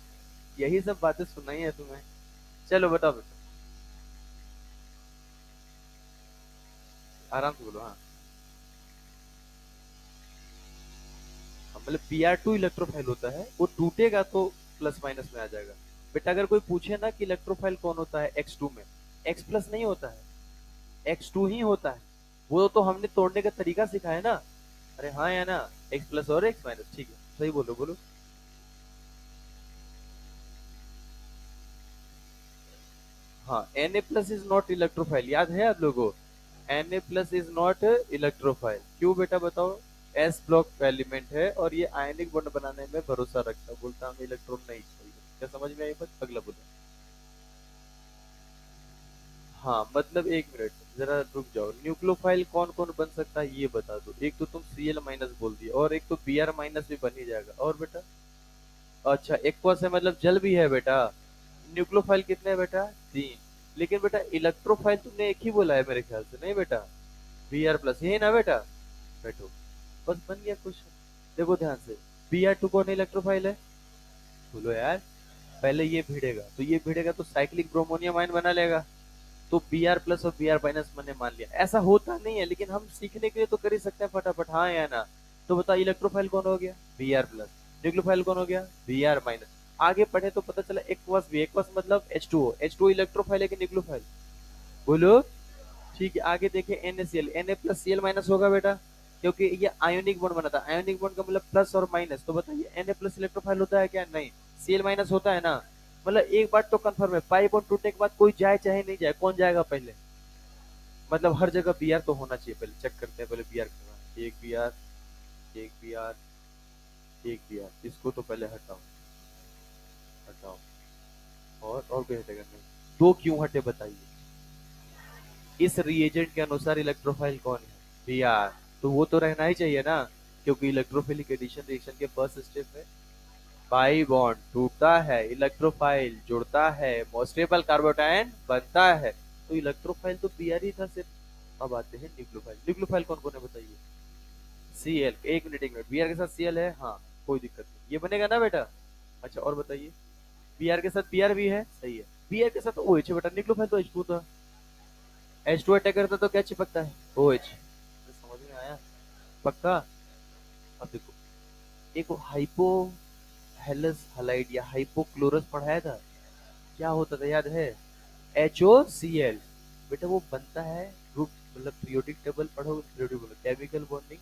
यही सब बातें सुनाई है तुम्हें। चलो बताओ बेटा, आराम से बोलो। हाँ, मतलब Br2 इलेक्ट्रोफाइल होता है, वो टूटेगा तो प्लस माइनस में आ जाएगा। बेटा अगर कोई पूछे ना कि इलेक्ट्रोफाइल कौन होता है X2 में, X प्लस नहीं होता है, X2 ही होता है। वो तो हमने तोड़ने का तरीका सिखाया ना। अरे हाँ या ना? X प्लस और X माइनस, ठीक है, सही बोलो बोलो। हाँ, Na plus is not electrophile, याद है आप लोगों को? Na plus is not electrophile, क्यों बेटा बताओ? एस ब्लॉक एलिमेंट है, और ये आयनिक बॉन्ड बनाने में भरोसा रखता है, बोलता हमें इलेक्ट्रॉन नहीं चाहिए। क्या समझ में आई बात? अगला बोलो। हाँ, मतलब एक मिनट, जरा रुक जाओ। न्यूक्लियोफाइल कौन कौन बन सकता है ये बता दो। एक तो तुम Cl माइनस बोल दिया, और एक तो Br माइनस भी बन ही जाएगा, और बेटा? अच्छा, एक्वस है मतलब जल भी है बेटा। न्यूक्लियोफाइल कितने हैं बेटा? 3। लेकिन बेटा इलेक्ट्रोफाइल तुमने एक ही बोला है मेरे ख्याल से, नहीं बेटा? Br प्लस, यही ना बेटा? बैठो, बस बन गया क्वेश्चन। देखो ध्यान से, Br2 कौन इलेक्ट्रोफाइल है? बोलो यार। पहले ये भिड़ेगा, तो ये भिड़ेगा तो साइक्लिक ब्रोमोनियम आयन बना लेगा, तो Br प्लस और Br माइनस मैंने मान लिया। ऐसा होता नहीं है, लेकिन हम सीखने के लिए तो कर ही सकते हैं फटाफट, हाँ या ना? तो बता, इलेक्ट्रोफाइल कौन हो गया? Br plus. न्यूक्लियोफाइल कौन हो गया? Br minus. आगे पढ़े तो पता चला एक्वस भी, एक्वस मतलब H2O, H2O इलेक्ट्रोफाइल है कि न्यूक्लियोफाइल? बोलो। ठीक है, आगे देखे NaCl, Na plus Cl minus होगा बेटा, क्योंकि ये आयोनिक बॉन्ड बना था। आयोनिक बॉन्ड का मतलब प्लस और माइनस, तो बताइए Na प्लस इलेक्ट्रोफाइल होता है क्या? नहीं। Cl माइनस होता है ना? मतलब एक बात तो कंफर्म है, पाई बॉन्ड टूटने के बाद कोई जाए चाहे नहीं जाए, कौन जाएगा पहले? मतलब हर जगह Br तो होना चाहिए। पहले चेक करते हैं, पहले Br करना है। एक Br, एक Br, एक Br, इसको तो पहले हटाओ, हटाओ। और कोई हटेगा नहीं? दो क्यों हटे बताइए? इस रिएजेंट के अनुसार इलेक्ट्रोफाइल कौन है? Br। तो वो तो रहना ही चाहिए ना, क्योंकि इलेक्ट्रोफिलिक एडिशन रिएक्शन के फर्स्ट स्टेप में पाई बॉन्ड टूटता है, इलेक्ट्रोफाइल जुड़ता है, मोस्टेबल कार्बोटायन बनता है। तो इलेक्ट्रोफाइल तो Br ही था सिर्फ। अब आते हैं न्यूक्लियोफाइल। न्यूक्लियोफाइल कौन कौन है बताइए? Cl, एक मिनट एक मिनट, Br के साथ Cl है, हाँ, कोई दिक्कत नहीं, ये बनेगा ना बेटा? अच्छा और बताइए, Br के साथ Br भी है, सही है। Br के साथ OH है बेटा, न्यूक्लियोफाइल तो H2 था। H2 अटैक करता तो क्या चिपकता है? OH। समझ में आया? पक्का? अब देखो, एक हाइपो हेलस हलाइड या हाइपोक्लोरस पढ़ाया था। क्या होता था याद है? HOCl। बेटा वो बनता है ग्रुप, मतलब पीरियोडिक टेबल पढ़ो, पीरियोडिक बोलो केमिकल बॉन्डिंग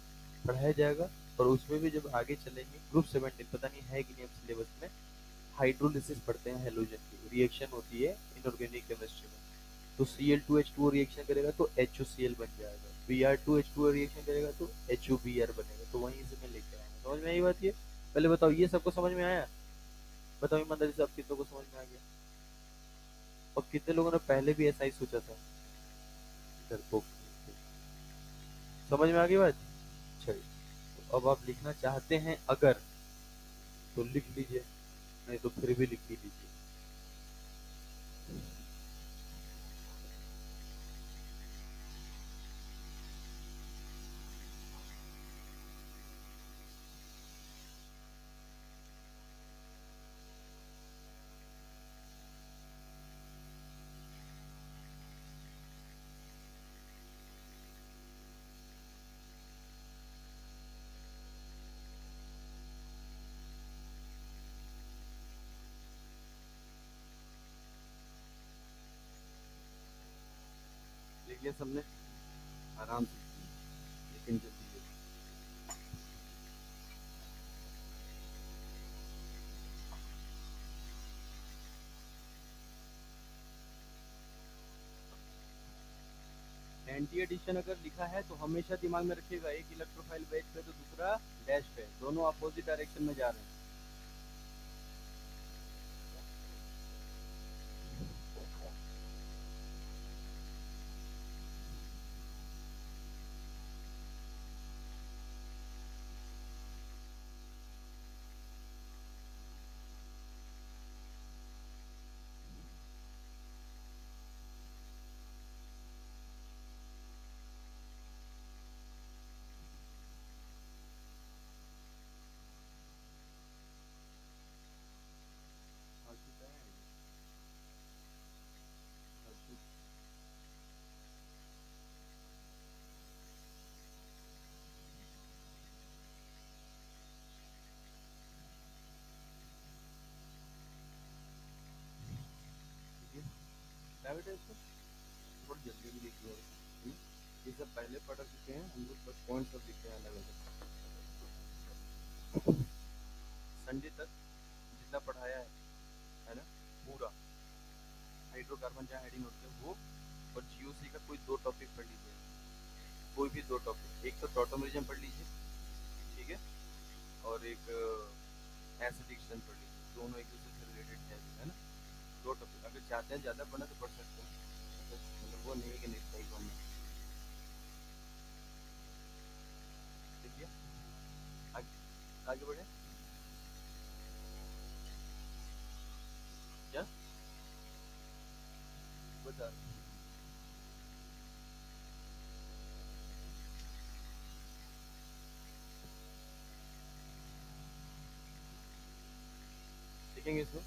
पढ़ाया जाएगा। और उसमें भी जब आगे चलेंगे ग्रुप 17, पता नहीं है कि नहीं अब सिलेबस में, हाइड्रोलिसिस पढ़ते हैं हेलोजन की, रिएक्शन होती है इनऑर्गेनिक केमिस्ट्री में। तो Cl2H2O रिएक्शन करेगा तो HOCl बन जाएगा, Br2H2O रिएक्शन करेगा तो HOBr बनेगा। तो वहीं से मैं लेके आया हूँ। समझ में आई बात? ये पहले बताओ, ये सबको समझ में आया? बताओ ईमानदारी से, आप कितनों को समझ में आ गया? और कितने लोगों ने पहले भी ऐसा ही सोचा था? डरपोक। समझ में आ गई बात? चलिए, तो अब आप लिखना चाहते हैं अगर, तो लिख लीजिए, नहीं तो फिर भी लिख ही लीजिए। लिख लिया सबने? आराम से, लेकिन जल्दी जल्दी। एंटी एडिशन अगर लिखा है तो हमेशा दिमाग में रखिएगा, एक इलेक्ट्रोफाइल बेस पे तो दूसरा डैश पे, दोनों अपोजिट डायरेक्शन में जा रहे हैं। क्या बेटा इसको थोड़ी जल्दी भी लिख लो। ये सब पहले पढ़ चुके हैं हम लोग, बस पॉइंट सब लिखे हैं अलग अलग। संडे तक जितना पढ़ाया है ना, पूरा हाइड्रोकार्बन जहाँ हेडिंग होते हैं वो, और GOC का कोई दो टॉपिक पढ़ लीजिए, कोई भी दो टॉपिक। एक तो टॉटोमरिज्म पढ़ लीजिए, ठीक है, और एक एसिड डिक्शन पढ़ लीजिए, दोनों एक दूसरे से रिलेटेड है ना। दो टॉपिक अगर चाहते हैं ज़्यादा पढ़ना तो पढ़ सकते हैं, मतलब वो नहीं है कि नहीं सही पढ़ना। ठीक है, आगे आगे बढ़े क्या बता। लिखेंगे इसमें,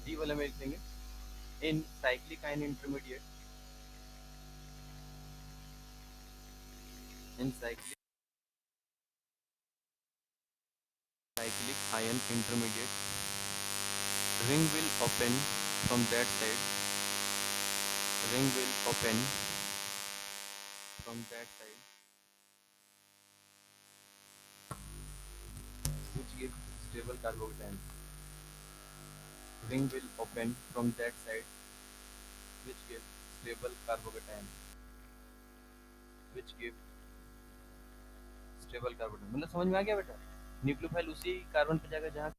डी वाले में लिखेंगे इन cyclic ion intermediate, in cyclic ion intermediate, ring will open from that side, ring will open from that side, which gives stable carbocation. Ring will open from that side, which gives stable carbocation, which gives stable carbocation। मतलब समझ में आ गया बेटा? Nucleophile उसी carbon पे जाएगा जहाँ,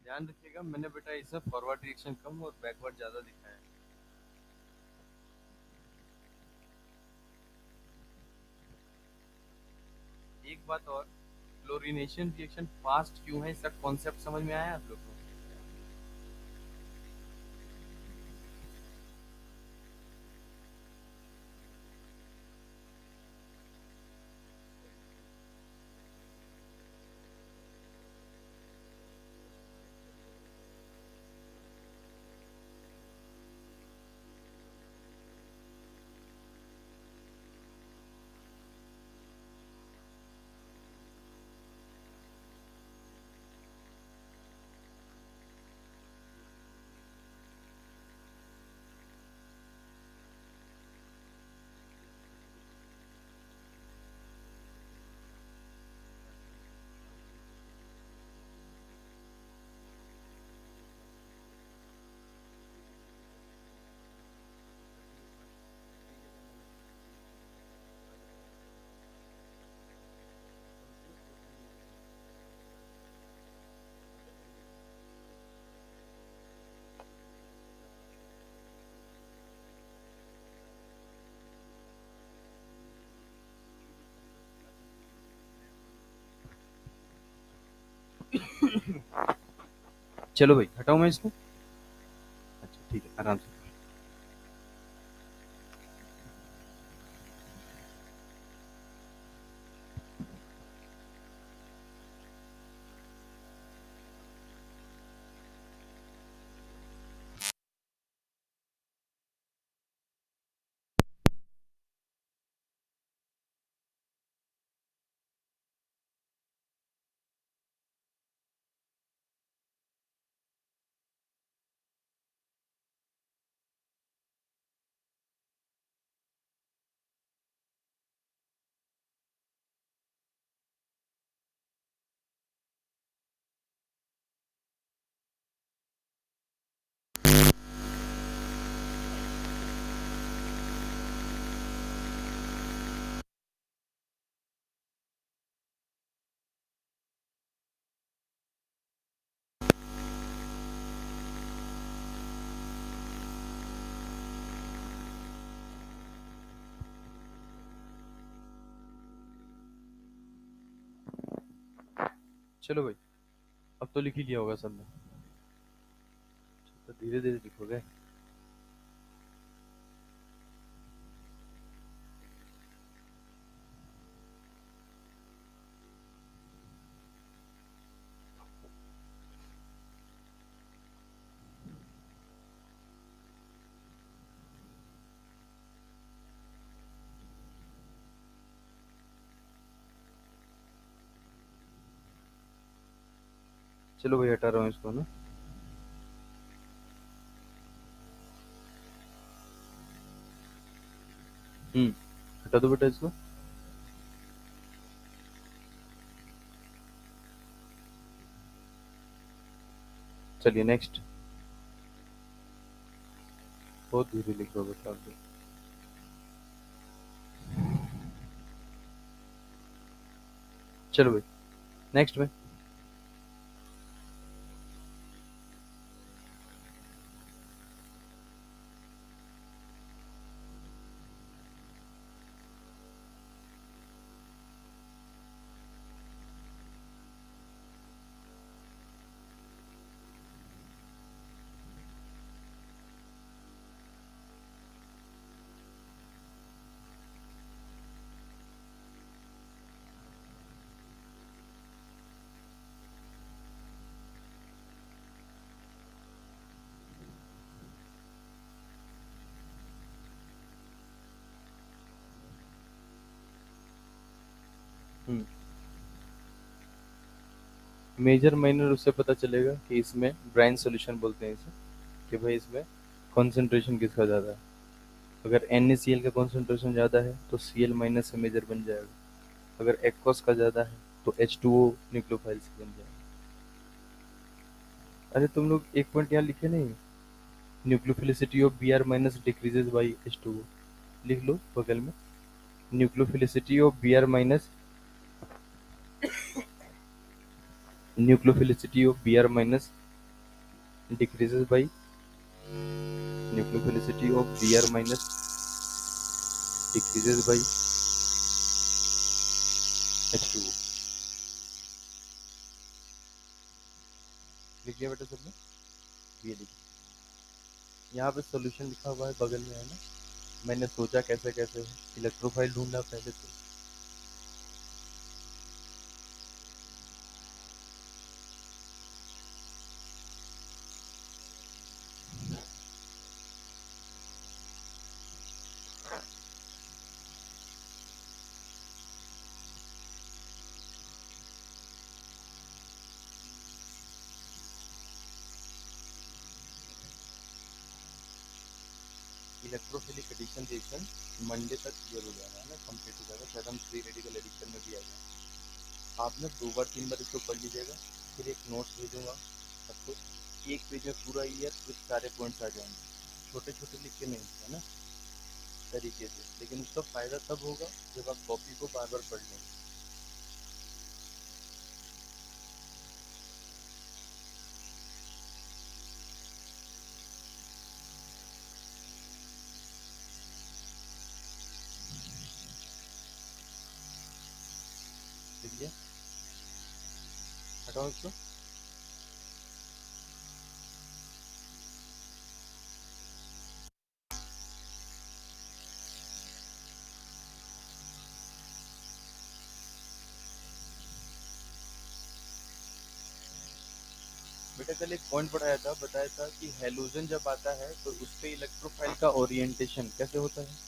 ध्यान रखिएगा मैंने बेटा इसमें फॉरवर्ड रिएक्शन कम और बैकवर्ड ज्यादा दिखाया है। एक बात और, क्लोरीनेशन रिएक्शन फास्ट क्यों है, इसका कॉन्सेप्ट समझ में आया आप लोग को? चलो भाई हटाओ मैं इसको। अच्छा ठीक है, आराम से। चलो भाई, अब तो लिख ही लिया होगा सबने। तो धीरे धीरे लिखोगे। चलो भाई हटा रहा हूँ इसको ना। हटा दो बेटा इसको। चलिए नेक्स्ट। बहुत धीरे लिख रहे हो बेटा आप लोग। चलो भाई नेक्स्ट में। मेजर माइनर उससे पता चलेगा कि इसमें ब्राइन सॉल्यूशन बोलते हैं इसे, कि भाई इसमें कंसंट्रेशन किसका ज़्यादा है। अगर NaCl का कंसंट्रेशन ज़्यादा है तो Cl माइनस से मेजर बन जाएगा। अगर एक्वस का ज़्यादा है तो H2O न्यूक्लियोफाइल से बन जाएगा। अरे तुम लोग एक पॉइंट यहाँ लिखे नहीं, nucleophilicity of Br minus decreases by H2O, लिख लो बगल में। Nucleophilicity of Br minus, nucleophilicity of Br minus decreases by, nucleophilicity of Br minus decreases by H2O। लिख लिया बेटा सबने? ये लिखिए, यहाँ पे सोल्यूशन लिखा हुआ है बगल में, है ना? मैंने सोचा कैसे कैसे हो, इलेक्ट्रोफाइल ढूंढना पहले तो। इलेक्ट्रोफिलिक एडिशन रिएक्शन मंडे तक क्लियर हो जाएगा, है ना, कंप्लीट हो जाएगा, शायद हम फ्री रेडिकल एडिशन में भी आ जाए। आप ना 2 बार 3 बार इसको पढ़ लीजिएगा, फिर एक नोट्स भेजूंगा आपको, एक पेज में पूरा ईयर फिर सारे पॉइंट्स आ जाएंगे, छोटे छोटे लिख के नहीं, है ना, तरीके से। लेकिन उसका फायदा तब होगा जब आप कॉपी को बार बार पढ़ लेंगे। ठीक है, हटाओ इसको। बेटा कल एक पॉइंट पढ़ाया था, बताया था कि हेलोजन जब आता है तो उस पे इलेक्ट्रोफाइल का ओरिएंटेशन कैसे होता है?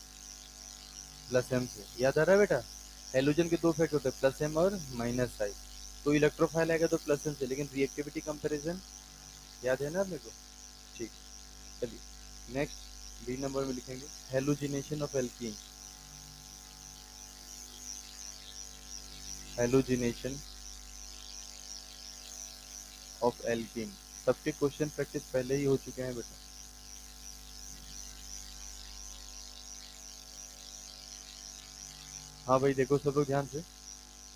प्लस एम से, याद आ रहा है बेटा? हेलोजन के दो इफेक्ट होते हैं, प्लस एम और माइनस साइड। तो इलेक्ट्रोफाइल आएगा तो प्लस एम से, लेकिन रिएक्टिविटी कंपैरिजन याद है ना अपने को? ठीक, चलिए नेक्स्ट बी नंबर में लिखेंगे halogenation of alkene. Halogenation of alkene, सबके क्वेश्चन प्रैक्टिस पहले ही हो चुके हैं बेटा। हाँ भाई देखो सब लोग ध्यान से,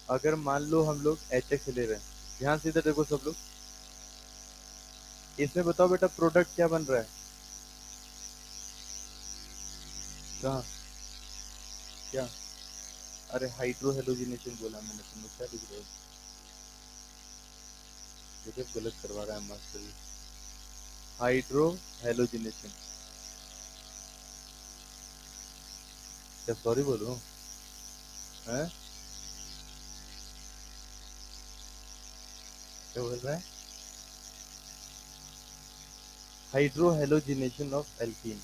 अगर मान लो हम लोग एच एक्स ले रहे हैं, ध्यान से इधर देखो सब लोग, इसमें बताओ बेटा प्रोडक्ट क्या बन रहा है? कहाँ? क्या? अरे हाइड्रो हेलोजिनेशन बोला मैंने, तुम लोग क्या लिख रहे हो? मुझे गलत करवा रहा है मास्टर जी। हाइड्रो हेलोजिनेशन, क्या सॉरी बोलो? हैं? क्या बोल रहा है? Hydro halogenation of alkene.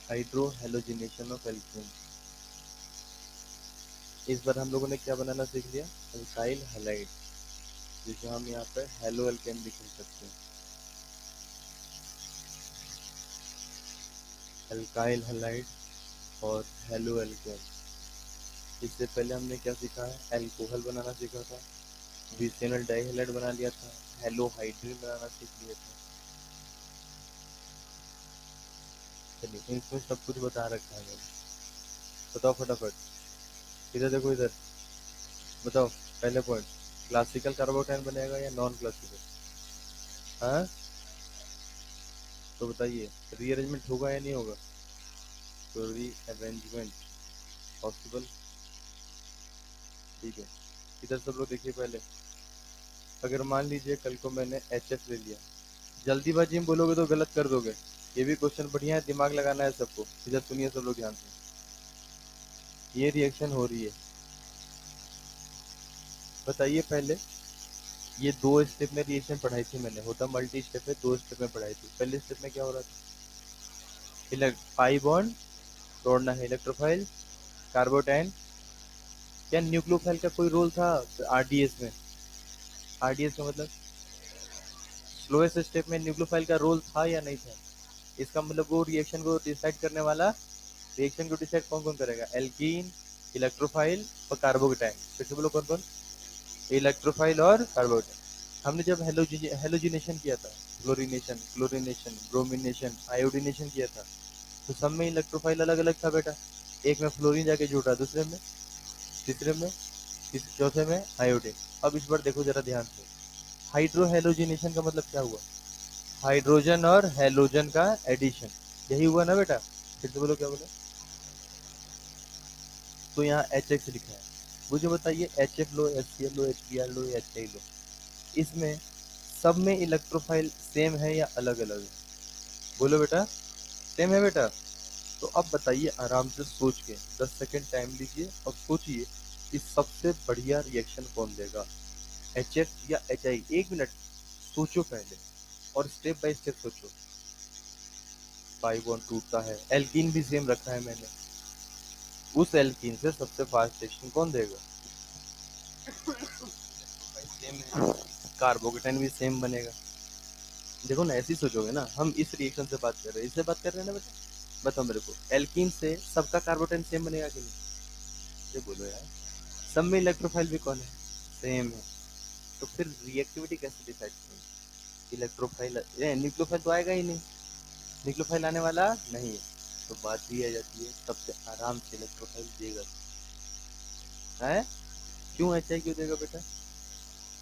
Hydro halogenation of alkene. इस बार हम लोगों ने क्या बनाना सीख लिया? अल्काइल हैलाइड, जिसे हम यहाँ पे हेलो एल्केन भी कह सकते हैं। अल्काइल हैलाइड और हेलो एल्केन। इससे पहले हमने क्या सीखा है? एल्कोहल बनाना सीखा था, विसेनल डाइहैलाइड बना लिया था, हेलो हाइड्रिन बनाना सीख लिया था। चलिए इसमें सब कुछ बता रखा है मैंने, बताओ फटाफट। इधर देखो इधर, बताओ पहले पॉइंट, क्लासिकल कार्बोटाइन बनेगा या नॉन क्लासिकल? हाँ, तो बताइए रीअरेंजमेंट होगा या नहीं होगा? तो रीअरेंजमेंट पॉसिबल, ठीक है। इधर सब लोग देखिए पहले, अगर मान लीजिए कल को मैंने एच एफ ले लिया, जल्दीबाजी में बोलोगे तो गलत कर दोगे, ये भी क्वेश्चन बढ़िया है, दिमाग लगाना है सबको। इधर सुनिए सब लोग ध्यान से, ये रिएक्शन हो रही है, बताइए पहले, ये 2 स्टेप में रिएक्शन पढ़ाई थी मैंने, होता मल्टी स्टेप है, 2 स्टेप में पढ़ाई थी। पहले स्टेप में क्या हो रहा था? पाई बॉन्ड तोड़ना है, इलेक्ट्रोफाइल कार्बोटाइन, क्या न्यूक्लियोफाइल का कोई रोल था आरडीएस में? आरडीएस का मतलब स्लोएस्ट स्टेप में न्यूक्लियोफाइल का रोल था या नहीं था? इसका मतलब वो रिएक्शन को डिसाइड करने वाला, रिएक्शन को डिसाइड कौन कौन करेगा? एल्कीन, इलेक्ट्रोफाइल और कार्बोकेटाइन। फिर से बोलो कौन कौन? इलेक्ट्रोफाइल और कार्बोकेटाइन। हमने जब हेलोजिनेशन किया था, क्लोरीनेशन, क्लोरीनेशन, ब्रोमिनेशन, आयोडीनेशन किया था, तो सब में इलेक्ट्रोफाइल अलग अलग था बेटा। एक में फ्लोरीन जाके जुड़ा, दूसरे में, तीसरे में, चौथे में आयोडीन। अब इस बार देखो जरा ध्यान से, हाइड्रो हेलोजिनेशन का मतलब क्या हुआ? हाइड्रोजन और हेलोजन का एडिशन, यही हुआ ना बेटा? फिर से बोलो क्या बोले? तो यहाँ एच एक्स लिखा है, मुझे बताइए HF लो, HCl लो, HBr लो या HI लो, इसमें सब में इलेक्ट्रोफाइल सेम है या अलग अलग है? बोलो बेटा, सेम है बेटा। तो अब बताइए आराम से सोच के, 10 सेकेंड टाइम लीजिए और सोचिए कि सबसे बढ़िया रिएक्शन कौन देगा, HF या HI? 1 मिनट सोचो पहले और स्टेप बाय स्टेप सोचो। पाई बॉन्ड टूटता है, एल्कीन भी सेम रखा है मैंने, उस एल्कीन से सबसे फास्ट रिएक्शन कौन देगा? सेम है, कार्बोकेटाइन भी सेम बनेगा। देखो ना, ऐसे ही सोचोगे ना, हम इस रिएक्शन से बात कर रहे हैं, इससे बात कर रहे हैं ना बेटा। बताओ मेरे को, एल्कीन से सबका कार्बोटाइन सेम बनेगा कि नहीं? ये बोलो यार, सब में इलेक्ट्रोफाइल भी कौन है? सेम है। तो फिर रिएक्टिविटी कैसे डिसाइड करेंगे? इलेक्ट्रोफाइल न्यूक्लियोफाइल तो आएगा ही नहीं, न्यूक्लियोफाइल आने वाला नहीं है। तो बात ये आ जाती है, सबसे आराम से इलेक्ट्रोफाइल देगा है। क्यों HI क्यों देगा बेटा?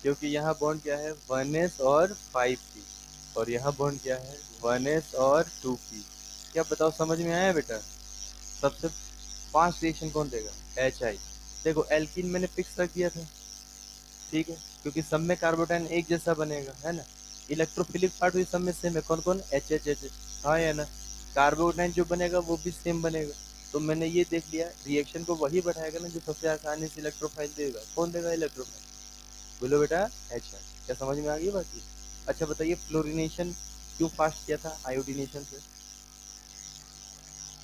क्योंकि यहाँ बॉन्ड क्या है, 1s और 5p, और यहाँ बॉन्ड क्या है, 1s और 2p। क्या बताओ, समझ में आया बेटा? सबसे फास्ट रिएक्शन कौन देगा? HI। देखो एल्कीन मैंने फिक्स रख दिया था, ठीक है, क्योंकि सब में कार्बोटाइन एक जैसा बनेगा, है ना। इलेक्ट्रोफिलिक पार्ट भी सब में सेम है, कौन कौन? HH। हाँ या ना? कार्बोटाइन जो बनेगा वो भी सेम बनेगा। तो मैंने ये देख लिया, रिएक्शन को वही बढ़ाएगा ना जो सबसे आसानी से इलेक्ट्रोफाइल देगा। कौन देगा इलेक्ट्रोफाइल? बोलो बेटा, HI। क्या समझ में आ गई बात ये? अच्छा बताइए, फ्लोरिनेशन क्यों फास्ट किया था आयोडीनेशन से?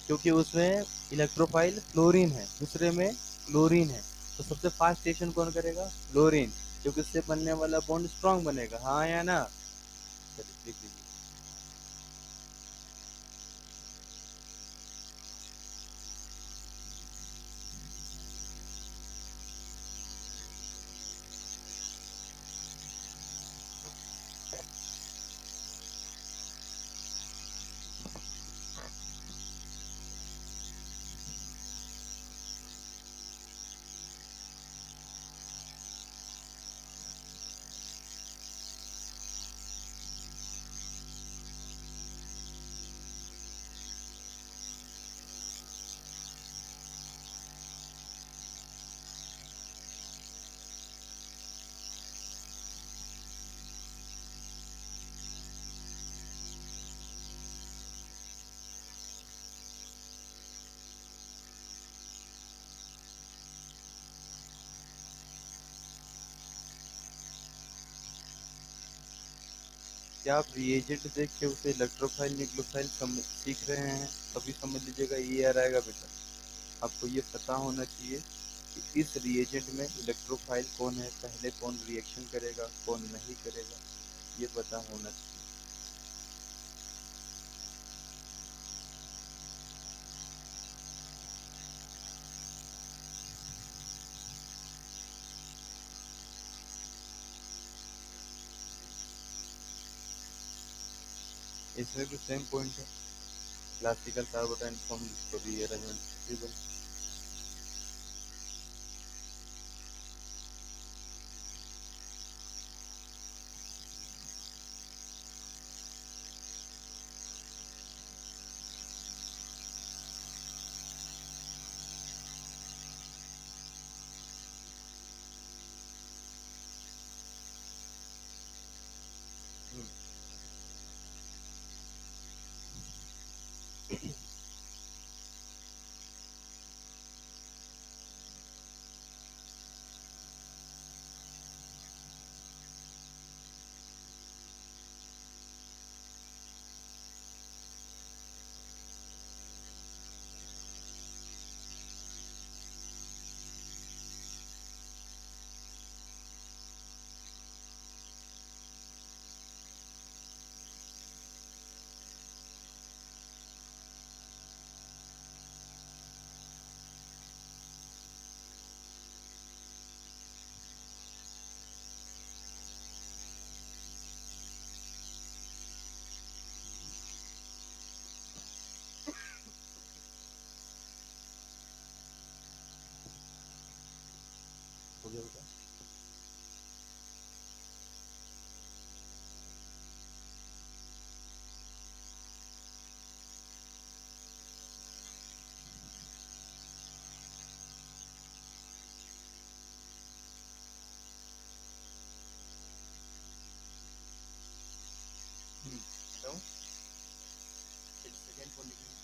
क्योंकि उसमें इलेक्ट्रोफाइल फ्लोरीन है, दूसरे में क्लोरीन है। तो सबसे फास्ट रिएक्शन कौन करेगा? फ्लोरीन, क्योंकि उससे बनने वाला बॉन्ड स्ट्रांग बनेगा। हाँ या ना? चलिए लिख लीजिए। क्या आप रिएजेंट देख के उसे इलेक्ट्रोफाइल न्यूक्लियोफाइल सीख रहे हैं? तभी समझ लीजिएगा ये यार आएगा बेटा। आपको ये पता होना चाहिए कि इस रिएजेंट में इलेक्ट्रोफाइल कौन है, पहले कौन रिएक्शन करेगा, कौन नहीं करेगा, ये पता होना चाहिए। इसमें भी सेम पॉइंट है, क्लासिकल कार्बोटाइन फॉर्म रीअरेंजमेंट। बताऊं? सेकेंड पॉइंट लिखेंगे,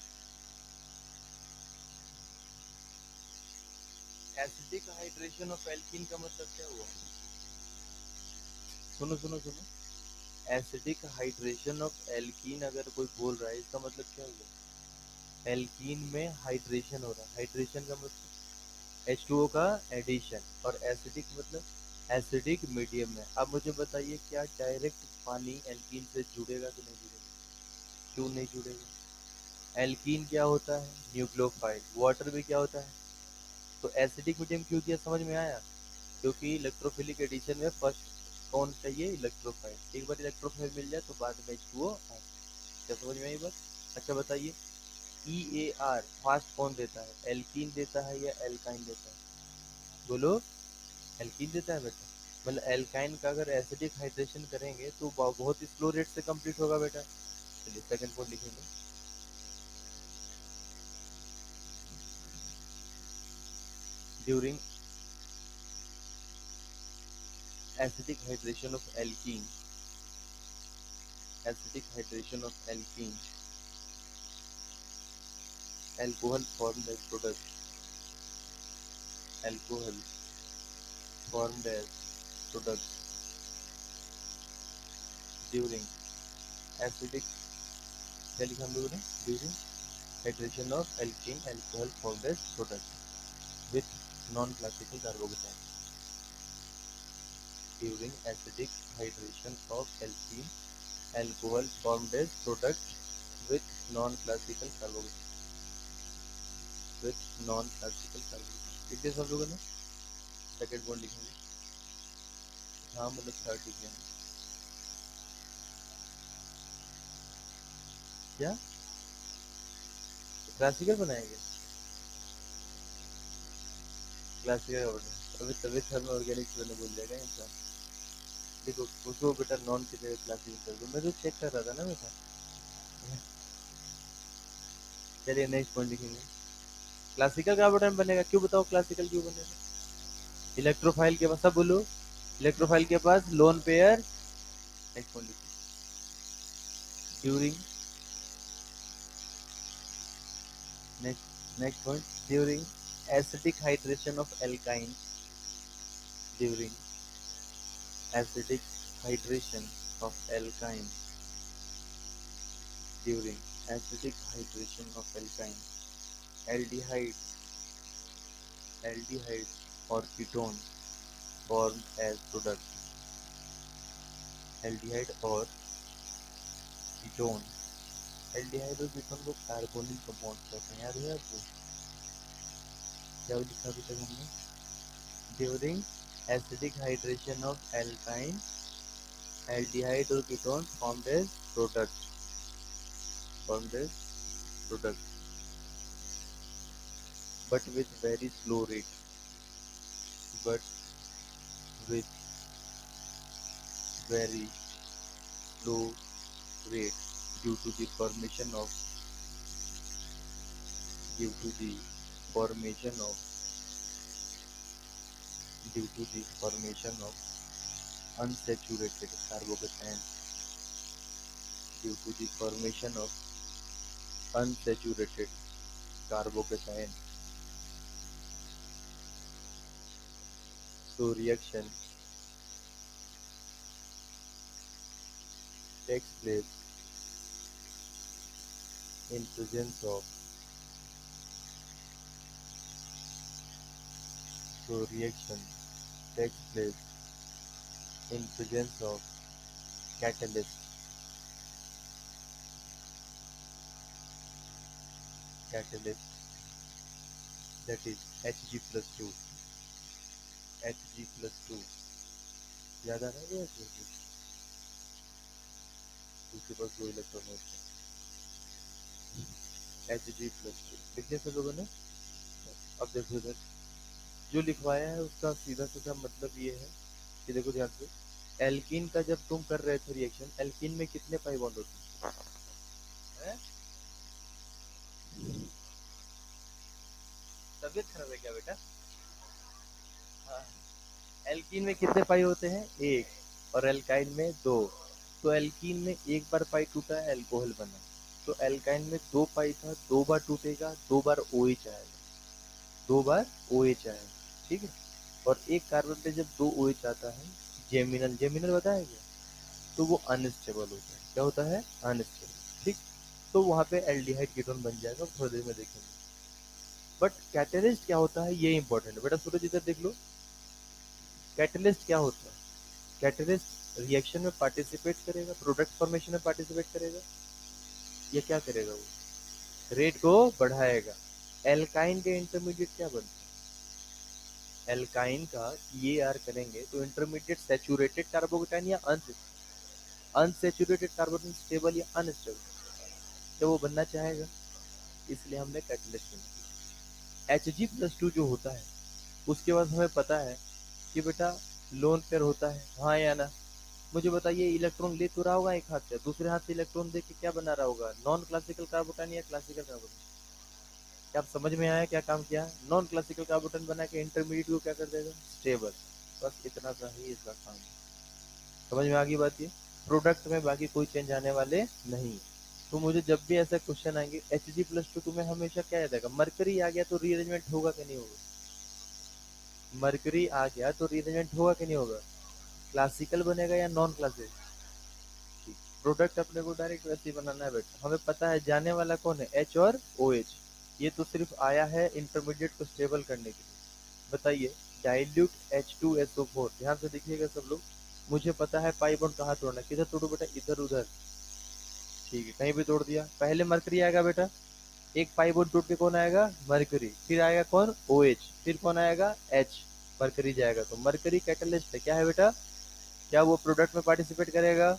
एसिडिक हाइड्रेशन ऑफ एल्कीन का मतलब क्या हुआ? सुनो सुनो सुनो, एसिडिक हाइड्रेशन ऑफ एल्कीन अगर कोई बोल रहा है इसका मतलब क्या हुआ? एल्कीन में हाइड्रेशन हो रहा है, हाइड्रेशन का मतलब H2O का एडिशन, और एसिडिक मतलब एसिडिक मीडियम में। अब मुझे बताइए क्या डायरेक्ट पानी एल्कीन से जुड़ेगा कि नहीं जुड़ेगा? क्यों नहीं जुड़ेगा? एल्कीन क्या होता है? न्यूक्लियोफाइल। वाटर भी क्या होता है? तो एसिडिक मीडियम क्यों दिया, समझ में आया? क्योंकि इलेक्ट्रोफिलिक एडिशन में फर्स्ट कौन चाहिए? इलेक्ट्रोफाइल। एक बार इलेक्ट्रोफाइल मिल जाए तो बाद में H2O आ। क्या समझ में आई बात? अच्छा बताइए, EAR फास्ट कौन देता है? एल्कीन देता है या एल्काइन देता है? बोलो। एल्कीन देता है बेटा। मतलब एल्काइन का अगर एसिडिक हाइड्रेशन करेंगे तो बहुत ही स्लो रेट से कंप्लीट होगा बेटा। चलिए सेकंड पॉइंट लिखेंगे, during acidic hydration of alkene, acidic hydration of alkene, alcohol formed as product, alcohol formed as product during acidic, क्या लिखा हम लोगों ने? During hydration of alkene, alcohol formed as product with non-classical carbocation, during acidic hydration of alkene, alcohol formed as product with non-classical carbocation, with non-classical carbocation। ठीक है सब लोगों ने? सेकेंड बॉन्ड लिखेंगे, हाँ मतलब थर्ड लिखेंगे। क्या क्लासिकल बनाएंगे? क्लासिकल ऑर्डर अभी तबियत खराब में ऑर्गेनिक मैंने बोल जाएगा इंसान। देखो उसको बेटा नॉन की जगह क्लासिकल कर दो, मैं तो चेक कर रहा था ना बेटा। चलिए नेक्स्ट पॉइंट लिखेंगे, क्लासिकल का बटन बनेगा, क्यों बताओ क्लासिकल क्यों बनेगा? इलेक्ट्रोफाइल के पास, सब बोलो, इलेक्ट्रोफाइल के पास लोन पेयर। नेक्स्ट पॉइंट लिखो, during, next point, during acidic hydration of alkyne, during acidic hydration of alkyne, during acidic hydration of alkyne, aldehyde, aldehyde और ketone formed as product, aldehyde और ketone, aldehyde और ketone को carbonyl compound कहते हैं, याद है आपको? क्या लिखा अभी तक हमने? During acidic hydration of alkyne, aldehyde और ketone formed as product, formed as product but with very slow rate, but with very slow rate due to the formation of, due to the formation of, due to the formation of unsaturated carbocation, due to the formation of unsaturated carbocation. So reaction takes place in presence of, so reaction takes place in presence of catalyst, catalyst that is Hg plus 2, Hg plus 2, याद आ रहा है क्या? उसके पास दो electron होते हैं, Hg plus 2 लिखे सब लोगों ने? अब देखो इधर जो लिखवाया है उसका सीधा सीधा मतलब ये है कि देखो ध्यान से, एल्कीन का जब तुम कर रहे थे रिएक्शन, एल्कीन में कितने पाई बॉन्ड होते हैं? तबीयत खराब है क्या बेटा? हाँ, एल्कीन में कितने पाई होते हैं? एक, और एल्काइन में दो। तो एल्कीन में एक बार पाई टूटा है, एल्कोहल बना। तो एल्काइन में दो पाई था, दो बार टूटेगा, दो बार OH आएगा, दो बार OH आएगा, ठीक है। और एक कार्बन पे जब दो OH आता है, जेमिनल, जेमिनल बताया क्या, तो वो अनस्टेबल होता है। क्या होता है? अनस्टेबल, ठीक। तो वहां पे एल्डिहाइड कीटोन बन जाएगा, थोड़ी देर में देखेंगे। बट कैटलिस्ट क्या होता है, ये इंपॉर्टेंट है बेटा। सूरज इधर देख लो, कैटलिस्ट क्या होता है? कैटलिस्ट रिएक्शन में पार्टिसिपेट करेगा, प्रोडक्ट फॉर्मेशन में पार्टिसिपेट करेगा, या क्या करेगा? वो रेट को बढ़ाएगा। एल्काइन के इंटरमीडिएट क्या बनते हैं? एल्काइन का ये आर करेंगे तो इंटरमीडिएट सैचुरेटेड कार्बोकेटाइन या अनसैचुरेटेड कार्बोकेटाइन, स्टेबल या अनस्टेबल, तो वो बनना चाहेगा, इसलिए हमने कैटलिस्ट बना। Hg+2 जो होता है, उसके बाद हमें पता है कि बेटा लोन पेयर होता है, हाँ या ना? मुझे बताइए, इलेक्ट्रॉन ले तो रहा होगा एक हाथ से, दूसरे हाथ से इलेक्ट्रॉन दे के क्या बना रहा होगा? नॉन क्लासिकल कार्बोटाइन या क्लासिकल कार्बोटाइन? क्या आप समझ में आया क्या काम किया? नॉन क्लासिकल कार्बोटाइन बना के इंटरमीडिएट को क्या कर देगा? स्टेबल। बस इतना सा ही इसका काम है। समझ में आ गई बात? ये प्रोडक्ट में बाकी कोई चेंज आने वाले नहीं। तो मुझे जब भी ऐसा क्वेश्चन आएंगे, Hg+2 तुम्हें हमेशा क्या याद आएगा? मरकरी आ गया तो रीअरेंजमेंट होगा कि नहीं होगा? मरकरी आ गया तो रीअरेंजमेंट होगा कि नहीं होगा? क्लासिकल बनेगा या नॉन क्लासिकल? प्रोडक्ट अपने को डायरेक्ट वैसे ही बनाना है बेटा। हमें पता है जाने वाला कौन है, H और OH। ये तो सिर्फ आया है इंटरमीडिएट को स्टेबल करने के लिए। बताइए, डाइल्यूट H2SO4, ध्यान से देखिएगा सब लोग। मुझे पता है पाई बॉन्ड कहाँ तोड़ना है, किधर तोड़ू बेटा? इधर उधर, ठीक है, कहीं भी तोड़ दिया। पहले मरकरी आएगा बेटा, एक पाई बॉन्ड टूट के कौन आएगा? मरकरी। फिर आएगा कौन? OH। फिर कौन आएगा? H। मरकरी जाएगा, तो मरकरी कैटलिस्ट है, क्या है बेटा? क्या वो प्रोडक्ट में पार्टिसिपेट करेगा?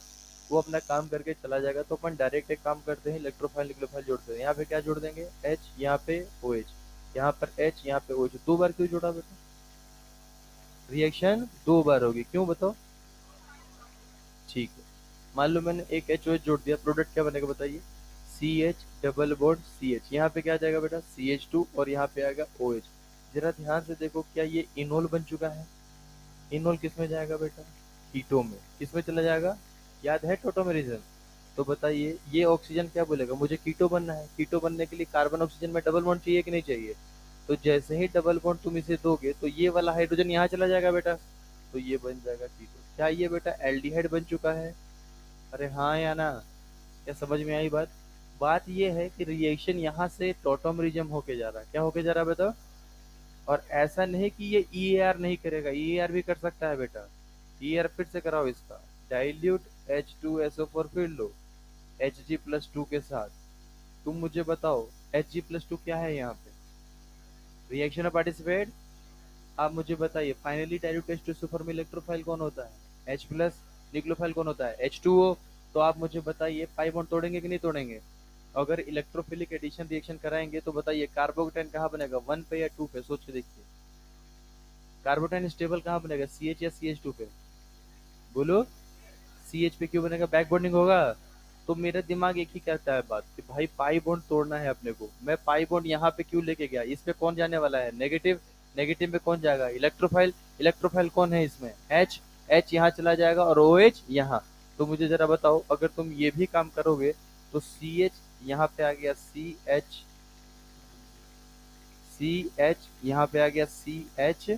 वो अपना काम करके चला जाएगा। तो अपन डायरेक्ट एक काम करते हैं, इलेक्ट्रोफाइल निक्लोफाइल जोड़ते हैं। यहाँ पे क्या जोड़ देंगे? H, यहाँ पे OH, यहाँ पर H, यहाँ पे OH। दो बार क्यों जोड़ा बेटा? रिएक्शन दो बार होगी, क्यों बताओ? ठीक है, मान लो मैंने एक HOH जोड़ दिया, प्रोडक्ट क्या बनेगा बताइए? CH डबल बॉन्ड CH, यहाँ पे क्या आ जाएगा बेटा? CH2, और यहाँ पे आएगा OH। जरा ध्यान से देखो, क्या ये इनोल बन चुका है? इनोल किस में जाएगा बेटा? कीटो में। किस में चला जाएगा? याद है टोटोमेरिज्म? तो बताइए, ये ऑक्सीजन क्या बोलेगा? मुझे कीटो बनना है। कीटो बनने के लिए कार्बन ऑक्सीजन में डबल बॉन्ड चाहिए कि नहीं चाहिए? तो जैसे ही डबल बॉन्ड तुम इसे दोगे तो ये वाला हाइड्रोजन यहाँ चला जाएगा बेटा, तो ये बन जाएगा कीटो। क्या ये बेटा एल्डिहाइड बन चुका है? अरे हाँ या ना? क्या समझ में आई बात? बात ये है कि रिएक्शन यहाँ से टोटोमेरिज्म होके जा रहा है। क्या होके जा रहा है बेटा? और ऐसा नहीं कि ये EAR नहीं करेगा, EAR भी कर सकता है बेटा। EAR फिर से कराओ इसका, डाइल्यूट H2SO4 फिर लो Hg+2 के साथ। तुम मुझे बताओ, Hg+2 क्या है यहाँ पे? रिएक्शन में पार्टिसिपेट। आप मुझे बताइए, फाइनली डाइल्यूट H2SO4 में इलेक्ट्रोफाइल कौन होता है? H+। निक्लोफाइल कौन होता है? H2O। तो आप मुझे बताइए, पाई बॉन्ड तोड़ेंगे कि नहीं तोड़ेंगे? अगर इलेक्ट्रोफिलिक एडिशन रिएक्शन कराएंगे तो बताइए कार्बोकेटाइन कहाँ बनेगा, 1 पे या 2 पे? सोच के देखिए, कार्बोटाइन स्टेबल कहाँ बनेगा, CH या CH2 पे? बोलो। CH पे क्यों बनेगा? बैक बॉन्डिंग होगा। तो मेरा दिमाग एक ही कहता है बात कि भाई पाई बॉन्ड तोड़ना है अपने को। मैं पाई बॉन्ड यहाँ पे क्यों लेके गया? इस पे कौन जाने वाला है? नेगेटिव। नेगेटिव में कौन जाएगा? इलेक्ट्रोफाइल। इलेक्ट्रोफाइल कौन है इसमें? H। H यहाँ चला जाएगा और OH यहाँ। तो मुझे जरा बताओ, अगर तुम ये भी काम करोगे तो CH यहाँ पे आ गया CH, CH यहाँ पे आ गया CH3,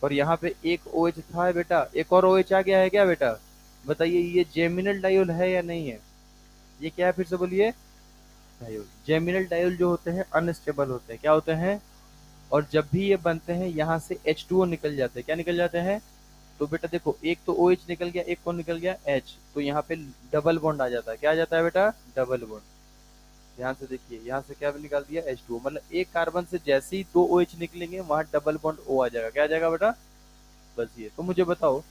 और यहाँ पे एक OH था बेटा, एक और OH आ गया है क्या बेटा? बताइए, ये जेमिनल डायोल है या नहीं है? ये क्या है फिर से बोलिए? डायोल। जेमिनल डायोल जो होते हैं अनस्टेबल होते हैं। क्या होते हैं? और जब भी ये बनते हैं यहाँ से H2O निकल जाते हैं। क्या निकल जाते हैं? तो बेटा देखो, एक तो OH निकल गया, एक कौन निकल गया? H। तो यहाँ पे डबल बॉन्ड आ जाता है। क्या आ जाता है बेटा? Double bond. ध्यान से देखिए, यहाँ से क्या निकाल दिया? H2O। मतलब एक कार्बन से जैसे ही दो OH निकलेंगे, वहां डबल बॉन्ड O आ जाएगा। क्या आ जाएगा बेटा? बस ये। तो मुझे बताओ,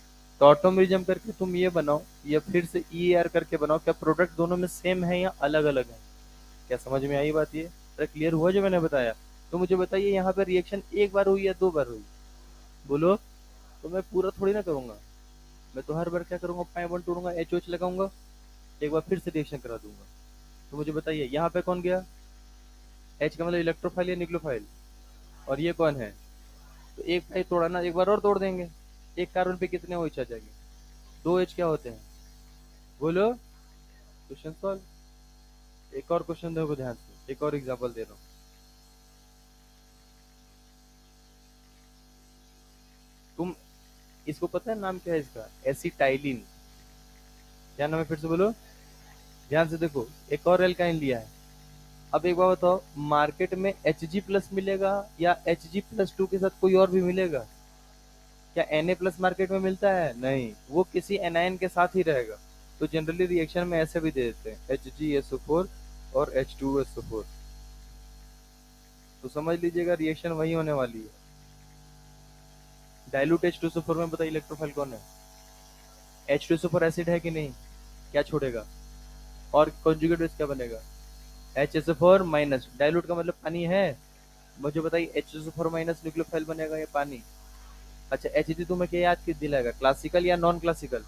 टॉटोमेरिज्म करके तुम ये बनाओ या फिर से EAR करके बनाओ, क्या प्रोडक्ट दोनों में सेम है या अलग अलग है? क्या समझ में आई बात? ये अरे क्लियर हुआ जो मैंने बताया? तो मुझे बताइए, यहाँ पे रिएक्शन एक बार हुई या दो बार हुई? बोलो। तो मैं पूरा थोड़ी ना करूंगा, मैं तो हर बार क्या करूंगा? पाई बॉन्ड तोड़ूंगा, HOH लगाऊंगा, एक बार फिर से रिएक्शन करा दूंगा। तो मुझे बताइए, यहाँ पे कौन गया? H का मतलब इलेक्ट्रोफाइल या निक्लोफाइल? और ये कौन है? तो एक भाई तोड़ा ना, एक बार और तोड़ देंगे। एक कार्बन पे कितने OH आ जाएंगे? दो H क्या होते हैं? बोलो, क्वेश्चन सॉल्व। एक और क्वेश्चन देखो ध्यान से, एक और एग्जांपल दे रहा हूँ। तुम, इसको पता है नाम क्या है इसका? एसिटाइलिन। क्या नाम है फिर से बोलो, ध्यान से देखो। एक और एल्काइन लिया है। अब एक बात बताओ, मार्केट में Hg+ मिलेगा या Hg+2 के साथ कोई और भी मिलेगा? क्या Na+ मार्केट में मिलता है? नहीं, वो किसी एनायन के साथ ही रहेगा। तो जनरली रिएक्शन में ऐसे भी दे देते हैं, HgSO4 और H2SO4। तो समझ लीजिएगा रिएक्शन वही होने वाली है। डाइल्यूट H2SO4 में बताइए इलेक्ट्रोफाइल कौन है? H2SO4 एसिड है कि नहीं? क्या छोड़ेगा? और कॉन्जुगेट बेस क्या बनेगा? HSO4-। डाइल्यूट का मतलब पानी है। मुझे बताइए, H2SO4- न्यूक्लियोफाइल बनेगा या पानी? अच्छा, Hg तुम्हें क्या याद किस दिलाएगा, क्लासिकल या नॉन क्लासिकल?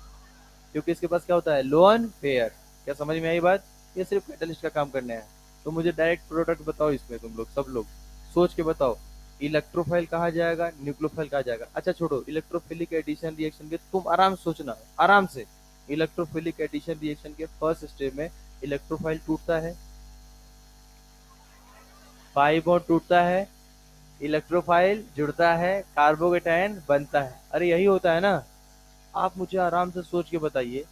क्योंकि इसके पास क्या होता है, लोन पेयर। क्या समझ में आई बात? ये सिर्फ कैटलिस्ट का काम करने है। तो मुझे डायरेक्ट प्रोडक्ट बताओ इसमें, तुम लोग सब लोग सोच के बताओ। इलेक्ट्रोफाइल कहा जाएगा, न्यूक्लियोफाइल कहा जाएगा? अच्छा छोड़ो, इलेक्ट्रोफिलिक एडिशन रिएक्शन के तुम आराम से सोचना, आराम से। इलेक्ट्रोफिलिक एडिशन रिएक्शन के फर्स्ट स्टेज में इलेक्ट्रोफाइल टूटता है, पाई बॉन्ड टूटता है, इलेक्ट्रोफाइल जुड़ता है, कार्बोकेटायन बनता है। अरे यही होता है ना। आप मुझे आराम से सोच के बताइए,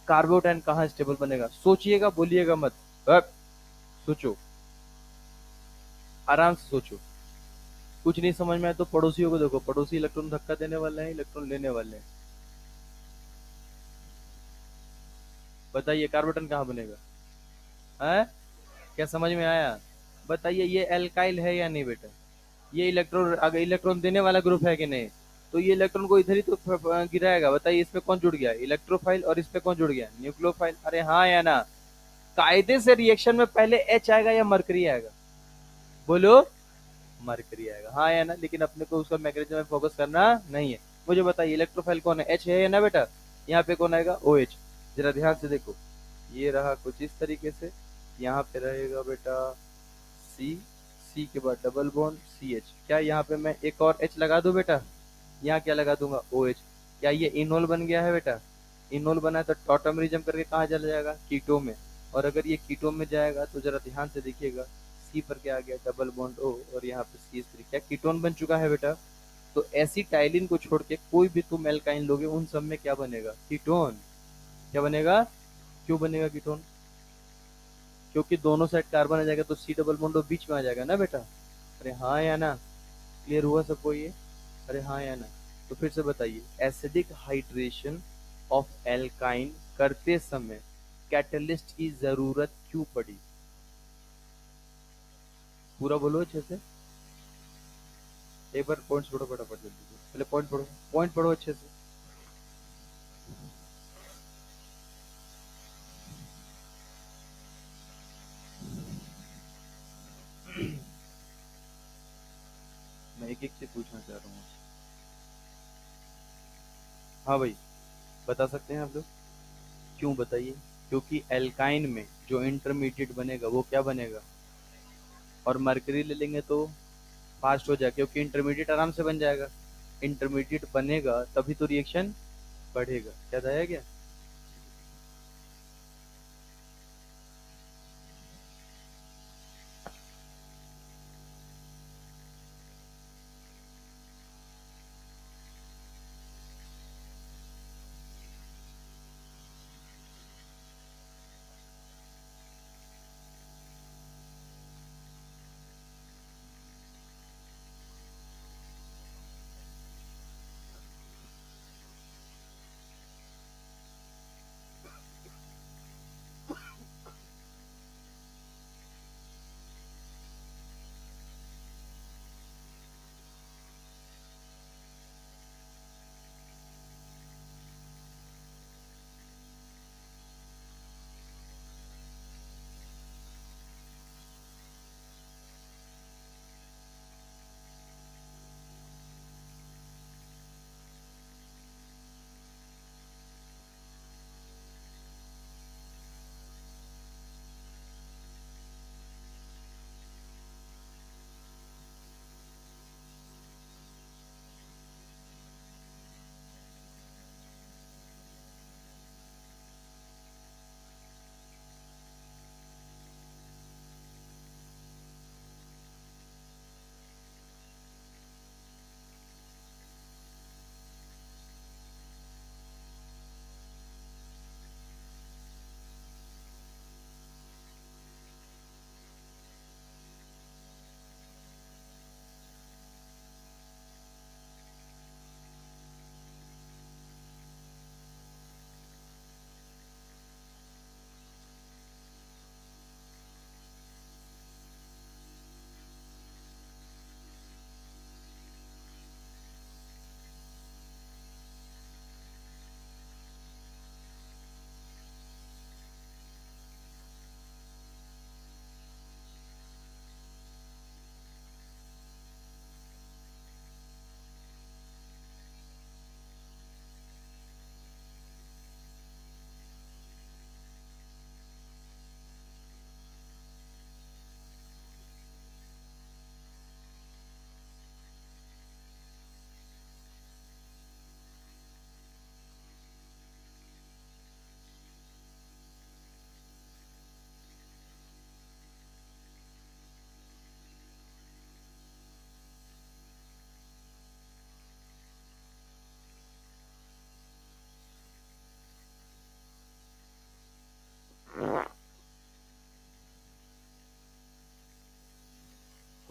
कार्बोटाइन कहाँ स्टेबल बनेगा? सोचिएगा, बोलिएगा मत। अब सोचो, आराम से सोचो। कुछ नहीं समझ में आए तो पड़ोसियों को देखो, पड़ोसी इलेक्ट्रॉन धक्का देने वाले हैं, इलेक्ट्रॉन लेने वाले हैं। बताइए कार्बोटाइन कहाँ बनेगा? है? क्या समझ में आया? बताइए, ये एल्काइल है या नहीं बेटा? ये इलेक्ट्रॉन, अगर इलेक्ट्रॉन देने वाला ग्रुप है कि नहीं? तो ये इलेक्ट्रॉन को इधर ही तो गिराएगा। बताइए, इसमें कौन जुड़ गया? इलेक्ट्रोफाइल। और इस पे कौन जुड़ गया? न्यूक्लियोफाइल। अरे हाँ या ना? कायदे से रिएक्शन में पहले एच आएगा या मरकरी आएगा? बोलो, मरकरी आएगा, हाँ या ना? लेकिन अपने को उसका मैकेनिज्म में फोकस करना नहीं है। मुझे बताइए इलेक्ट्रोफाइल कौन है? एच है या ना बेटा? यहाँ पे कौन आएगा? O H. जरा ध्यान से देखो, ये रहा कुछ इस तरीके से। यहाँ पे रहेगा बेटा सी, सी के बाद डबल बॉन्ड सी एच। क्या यहाँ पे मैं एक और एच लगा दूं बेटा? यहाँ क्या लगा दूंगा? O H. क्या ये इनोल बन गया है बेटा? इनोल बना है तो टॉटमरिज्म करके कहाँ चला जाएगा? कीटो में। और अगर ये कीटो में जाएगा तो जरा ध्यान से देखिएगा, सी पर क्या आ गया? डबल बॉन्ड ओ, और यहाँ पे CH3। क्या कीटोन बन चुका है बेटा? तो एसिटाइलिन को छोड़ के कोई भी तुम एल्काइन लोगे, उन सब में क्या बनेगा? कीटोन। क्या बनेगा? क्यों बनेगा कीटोन? क्योंकि दोनों साइड कार्बन आ जाएगा तो सी डबल बॉन्ड बीच में आ जाएगा ना बेटा। अरे हाँ या ना? क्लियर हुआ सबको ये? अरे हाँ या ना? तो फिर से बताइए, एसिडिक हाइड्रेशन ऑफ एल्काइन करते समय कैटलिस्ट की जरूरत क्यों पड़ी? पूरा बोलो अच्छे से। एक बार पॉइंट्स पढ़ो फटाफट जल्दी से, पहले पॉइंट पढ़ो, पॉइंट पढ़ो अच्छे से। मैं एक एक से पूछना चाह रहा हूँ। हाँ भाई, बता सकते हैं आप लोग? क्यों बताइए? क्योंकि एल्काइन में जो इंटरमीडिएट बनेगा वो क्या बनेगा? और मरकरी ले लेंगे तो फास्ट हो जाएगा, क्योंकि इंटरमीडिएट आराम से बन जाएगा। इंटरमीडिएट बनेगा तभी तो रिएक्शन बढ़ेगा। क्या था क्या?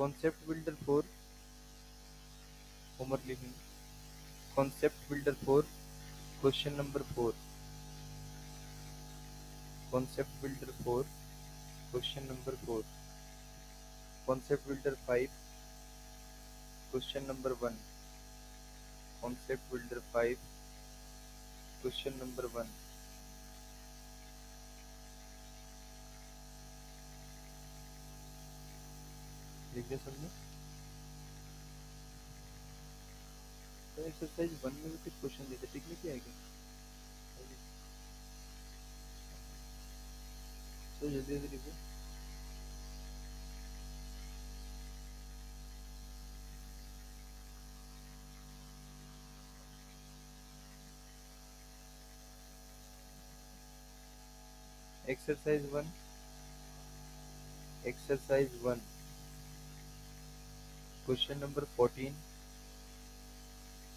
कॉन्सेप्ट बिल्डर 4 होमवर्क लिखेंगे। Concept builder 4 question number 4। Concept builder 4 question number 4। Concept builder 5 question number 1। Concept builder 5 question number 1। लिख दिया सबने? तो एक्सरसाइज 1 में भी कुछ क्वेश्चन देते, टिक नहीं किया है क्या? तो जल्दी जल्दी लिखो। एक्सरसाइज 1। एक्सरसाइज 1 क्वेश्चन नंबर 14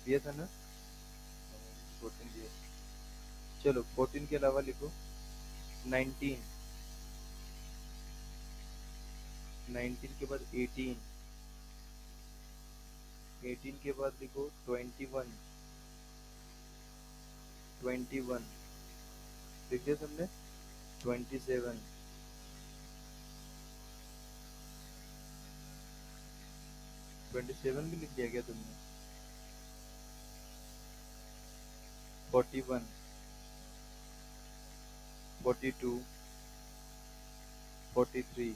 दिया था ना? 14 दिया। चलो 14 के अलावा लिखो 19। 19 के बाद 18। 18 के बाद लिखो 21। 21 लिख दिया सबने? 27। 27 भी लिख दिया क्या तुमने? 41। 42। 43।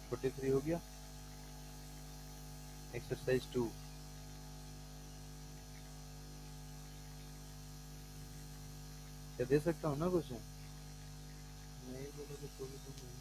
43 हो गया। एक्सरसाइज 2। क्या दे सकता हूँ ना क्वेश्चन? नहीं बोलोगे तो भी तुम नहीं।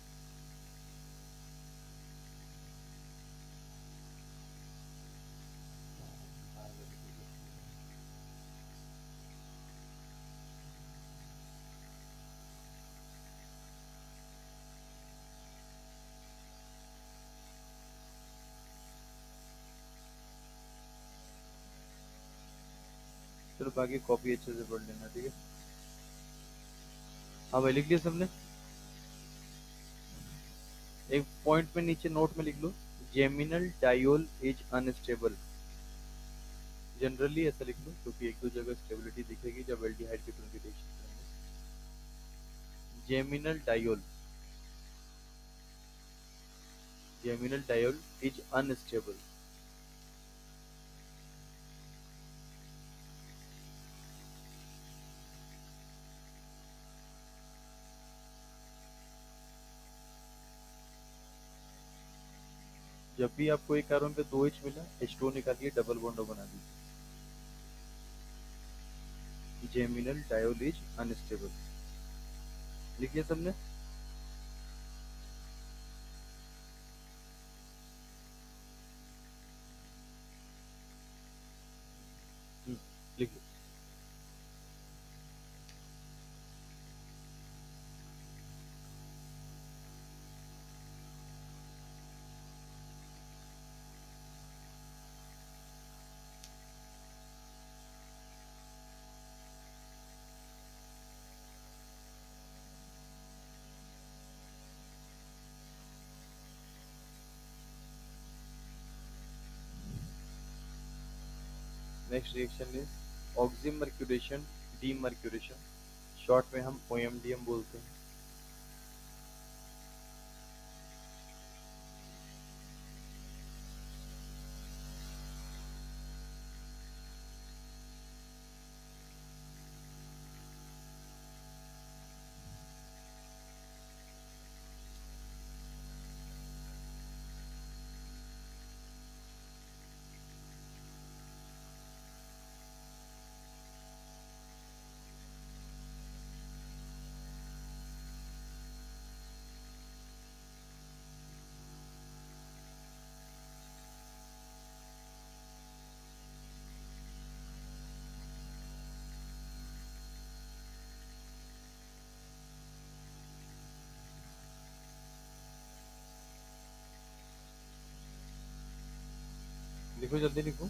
चलो बाकी कॉपी अच्छे से पढ़ लेना, ठीक है? हाँ भाई लिख लिया सबने? एक पॉइंट में नीचे नोट में लिख लो, geminal diol is unstable. Generally ऐसा लिख लो क्योंकि एक दो जगह स्टेबिलिटी दिखेगी जब एल्डिहाइड के ट्वेंटी रिएक्शन करेंगे। Geminal diol, geminal diol is unstable. जब भी आपको एक कार्बन पे 2H मिला, H2O निकालिए, डबल बॉन्ड बना दीजिए। जेमिनल डायोल इज अनस्टेबल लिखिए सबने? लिखिए। Next reaction is oxymercuration demercuration, short में हम OMDM बोलते हैं। लिखो जल्दी लिखो।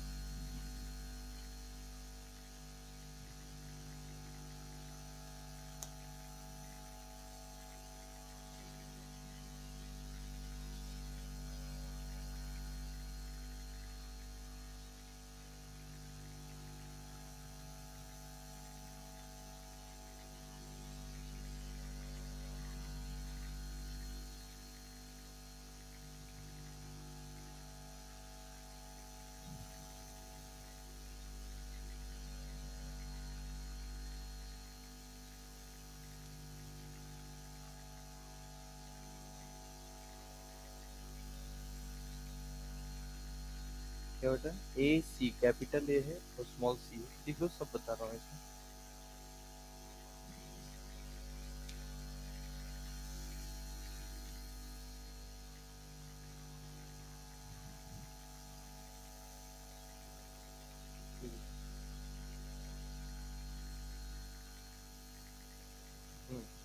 क्या बेटा, ए सी, कैपिटल ए है और स्मॉल सी है, लिख लो, सब बता रहा हूँ इसमें।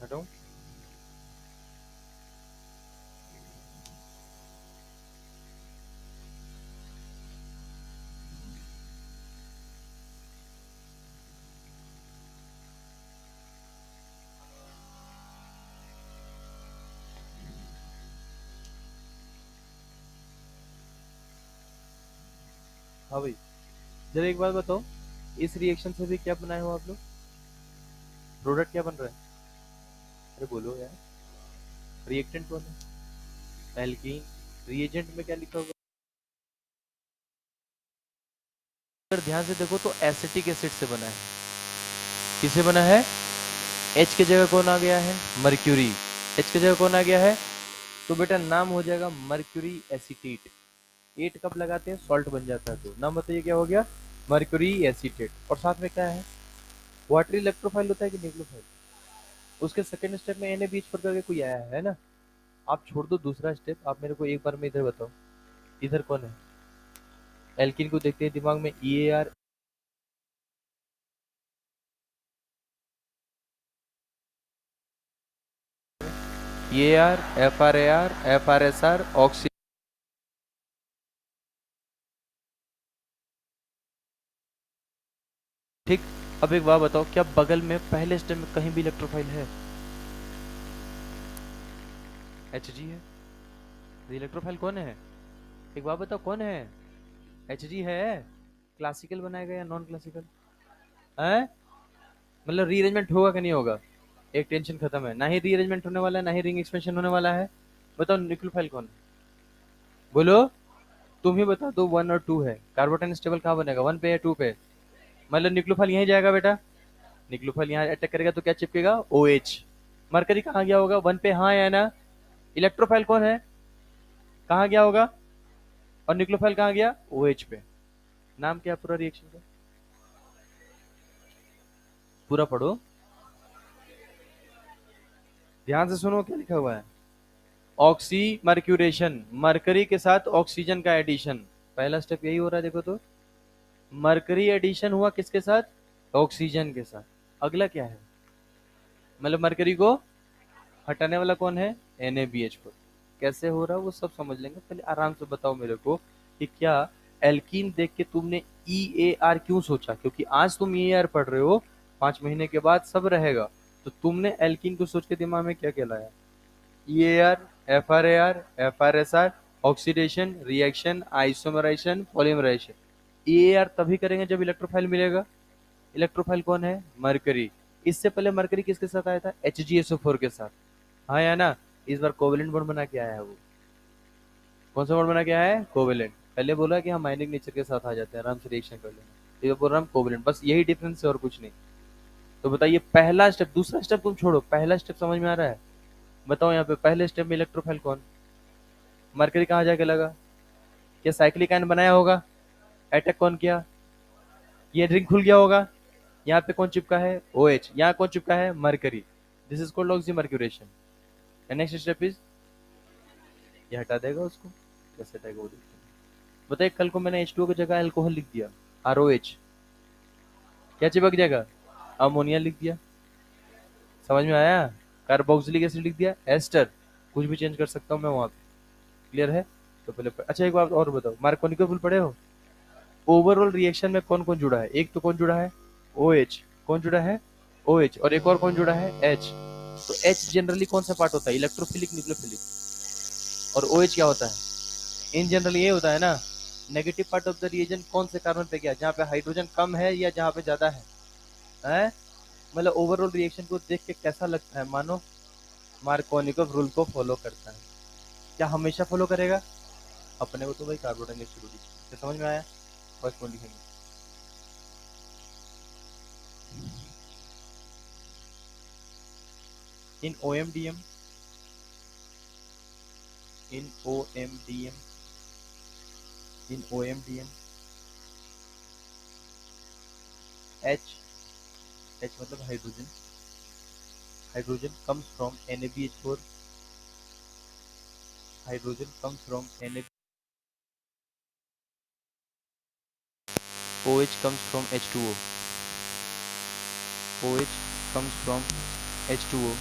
हटाओ। हाँ भाई, जरा एक बात बताओ, इस रिएक्शन से भी क्या बनाए हो आप लोग, प्रोडक्ट क्या बन रहा है? अरे बोलो यार, रिएक्टेंट कौन है? एल्कीन। रिएजेंट में क्या लिखा होगा? अगर ध्यान से देखो तो एसिटिक एसिड से बना है। किससे बना है? H की जगह कौन आ गया है? मर्क्यूरी। H की जगह कौन आ गया है? तो बेटा नाम हो जाएगा मर्क्यूरी एसीटेट। एट कब लगाते हैं? सॉल्ट बन जाता है तो नाम बताइए क्या हो गया? Mercury acetate. और साथ में क्या है? वाटर इलेक्ट्रोफाइल होता है कि न्यूक्लियोफाइल? उसके सेकंड स्टेप में NaBH पर करके कोई आया है ना? आप छोड़ दो दूसरा स्टेप, आप मेरे को एक बार में इधर बताओ, इधर कौन है? एल्किन को देखते हैं दिमाग में, EAR, EAR, FRAR, FRSR, oxy. ठीक। अब एक बात बताओ, क्या बगल में पहले स्टेप में कहीं भी इलेक्ट्रोफाइल है? Hg है। इलेक्ट्रोफाइल कौन है? एक बात बताओ, कौन है? Hg है। क्लासिकल बनाएगा या नॉन क्लासिकल है? मतलब रीअरेंजमेंट होगा कि नहीं होगा? एक टेंशन खत्म है, ना ही रीअरेंजमेंट होने वाला है, ना ही रिंग एक्सपेंशन होने वाला है। बताओ न्यूक्लियोफाइल कौन है? बोलो, तुम ही बता दो, वन और टू है। कार्बोटाइन स्टेबल कहाँ बनेगा, वन पे या टू पे? मतलब न्यूक्लियोफाइल यहीं जाएगा बेटा। न्यूक्लियोफाइल यहाँ अटैक करेगा तो क्या चिपकेगा? OH। मरकरी कहाँ गया होगा, वन पे, हाँ या ना? इलेक्ट्रोफाइल कौन है, कहाँ गया होगा? और न्यूक्लियोफाइल कहाँ गया? OH पे। नाम क्या पूरा रिएक्शन का? पूरा पढ़ो, ध्यान से सुनो क्या लिखा हुआ है। ऑक्सी मर्क्यूरेशन, मरकरी के साथ ऑक्सीजन का एडिशन। पहला स्टेप यही हो रहा है, देखो तो। मरकरी एडिशन हुआ किसके साथ? ऑक्सीजन के साथ। अगला क्या है? मतलब मरकरी को हटाने वाला कौन है? NaBH पर। कैसे हो रहा है वो सब समझ लेंगे, पहले आराम से बताओ मेरे को कि क्या एल्कीन देख के तुमने EAR क्यों सोचा? क्योंकि आज तुम EAR पढ़ रहे हो, 5 महीने के बाद सब रहेगा। तो तुमने एल्कीन को सोच के दिमाग में क्या क्या लाया? EAR, FRAR, FRSR, oxidation, reaction, isomerisation, polymerisation. EAR तभी करेंगे जब इलेक्ट्रोफाइल मिलेगा। इलेक्ट्रोफाइल कौन है? मरकरी। इससे पहले मरकरी किसके साथ आया था? HgSO4 के साथ। हाँ या ना? इस बार कोवेलेंट बॉन्ड बना के आया है वो। कौन सा बॉन्ड बना के आया है? कोवेलेंट। पहले बोला कि हम आयनिक नेचर के साथ आ जाते हैं, आराम से रिएक्शन कर लेंगे, ये बोल रहा हम कोवेलेंट, बस यही डिफरेंस है और कुछ नहीं। तो बताइए पहला स्टेप, दूसरा स्टेप तुम छोड़ो, पहला स्टेप समझ में आ रहा है? बताओ यहाँ पे पहले स्टेप में इलेक्ट्रोफाइल कौन? मरकरी कहाँ जाके लगा? क्या साइक्लिक आयन बनाया होगा? अटैक कौन किया? ये रिंग खुल गया होगा। यहाँ पे कौन चिपका है? OH। यहाँ कौन चिपका है? Mercury. This is called oxymercuration. Next step is, ये हटा देगा उसको, कैसे हटाएगा वो देखते हैं। बताइए कल को मैंने H2O की जगह अल्कोहल लिख दिया, ROH, क्या चिपक जाएगा? अमोनिया लिख दिया। समझ में आया? कार्बोक्सिलिक एसिड लिख दिया, एस्टर। कुछ भी चेंज कर सकता हूँ मैं वहां पे। क्लियर है? तो पहले अच्छा एक बात और बताओ, मार्कोनिको फुल पढ़े हो? ओवरऑल रिएक्शन में कौन कौन जुड़ा है? एक तो कौन जुड़ा है? OH। कौन जुड़ा है? OH। और एक और कौन जुड़ा है? H। तो H जनरली कौन सा पार्ट होता है? Electrophilic, nucleophilic. और OH क्या होता है? इन जनरल ये होता है ना, negative part of the reagent कौन से कार्बन पे गया, जहाँ पे हाइड्रोजन कम है या जहाँ पे ज्यादा है? मतलब ओवरऑल रिएक्शन को देख के कैसा लगता है, मानो मार्कोनिकॉफ रूल को फॉलो करता है। क्या हमेशा फॉलो करेगा? अपने को तो भाई कार्बोडाइनिक जरूरी है। समझ में आया? बस वो लिखेंगे। इन OMDM, इन OMDM, इन OMDM एच, एच मतलब hydrogen, hydrogen comes from NaBH4, hydrogen comes from Na, OH comes from H2O, OH comes from H2O,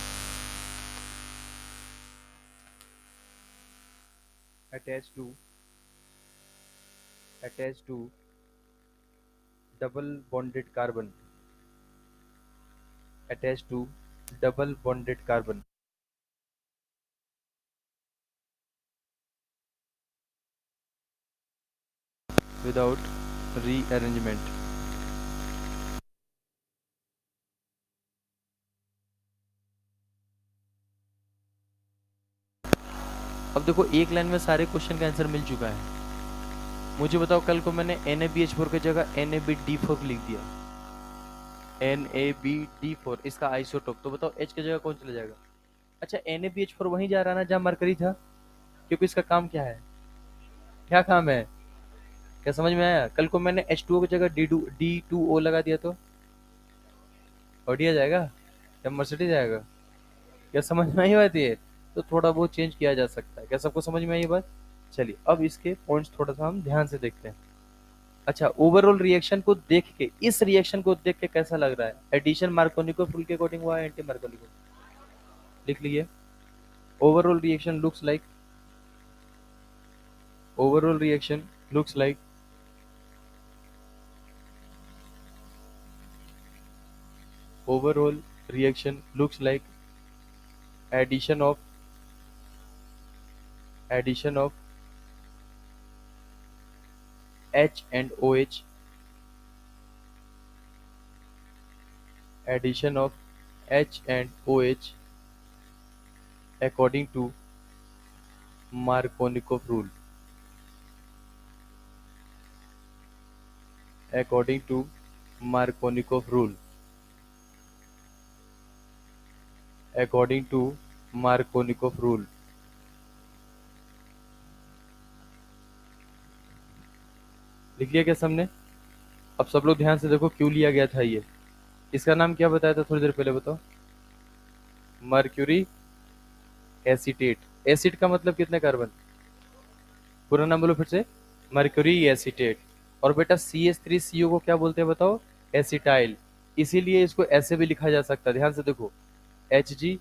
attached to, attached to double bonded carbon, attached to double bonded carbon without rearrangement. अब देखो एक line में सारे question का answer मिल चुका है। मुझे बताओ कल को मैंने NaBH4 की जगह NaBD4 लिख दिया, NaBD4 इसका आइसोटोप, तो बताओ H की जगह कौन चला जाएगा? अच्छा NaBH4 वहीं जा रहा है ना जहाँ मरकरी था, क्योंकि इसका काम क्या है, क्या काम है, क्या समझ में आया? कल को मैंने H2O की जगह D2O लगा दिया तो ऑडिया जाएगा या मर्सिडीज जाएगा? क्या समझ में आई बात ये? तो थोड़ा बहुत चेंज किया जा सकता है। क्या सबको समझ में आई ये बात? चलिए अब इसके पॉइंट्स थोड़ा सा हम ध्यान से देखते हैं। अच्छा ओवरऑल रिएक्शन को देख के, इस रिएक्शन को देख के कैसा लग रहा है, एडिशन मार्कोनिको रूल के अकॉर्डिंग हुआ है एंटी मार्कोनिको? लिख लीजिए। Overall reaction looks like, overall reaction looks like, overall reaction looks like addition of, addition of H and OH, addition of H and OH according to Markovnikov rule, according to Markovnikov rule, according to Markovnikov rule। लिख लिया क्या सबने? अब सब लोग ध्यान से देखो क्यों लिया गया था ये। इसका नाम क्या बताया था थोड़ी देर पहले, बताओ? Mercury acetate. एसिड का मतलब कितने कार्बन? पूरा नाम बोलो फिर से। Mercury acetate. और बेटा CH3CO को क्या बोलते हैं बताओ? एसिटाइल। इसीलिए इसको ऐसे भी लिखा जा सकता है, ध्यान से देखो, Hg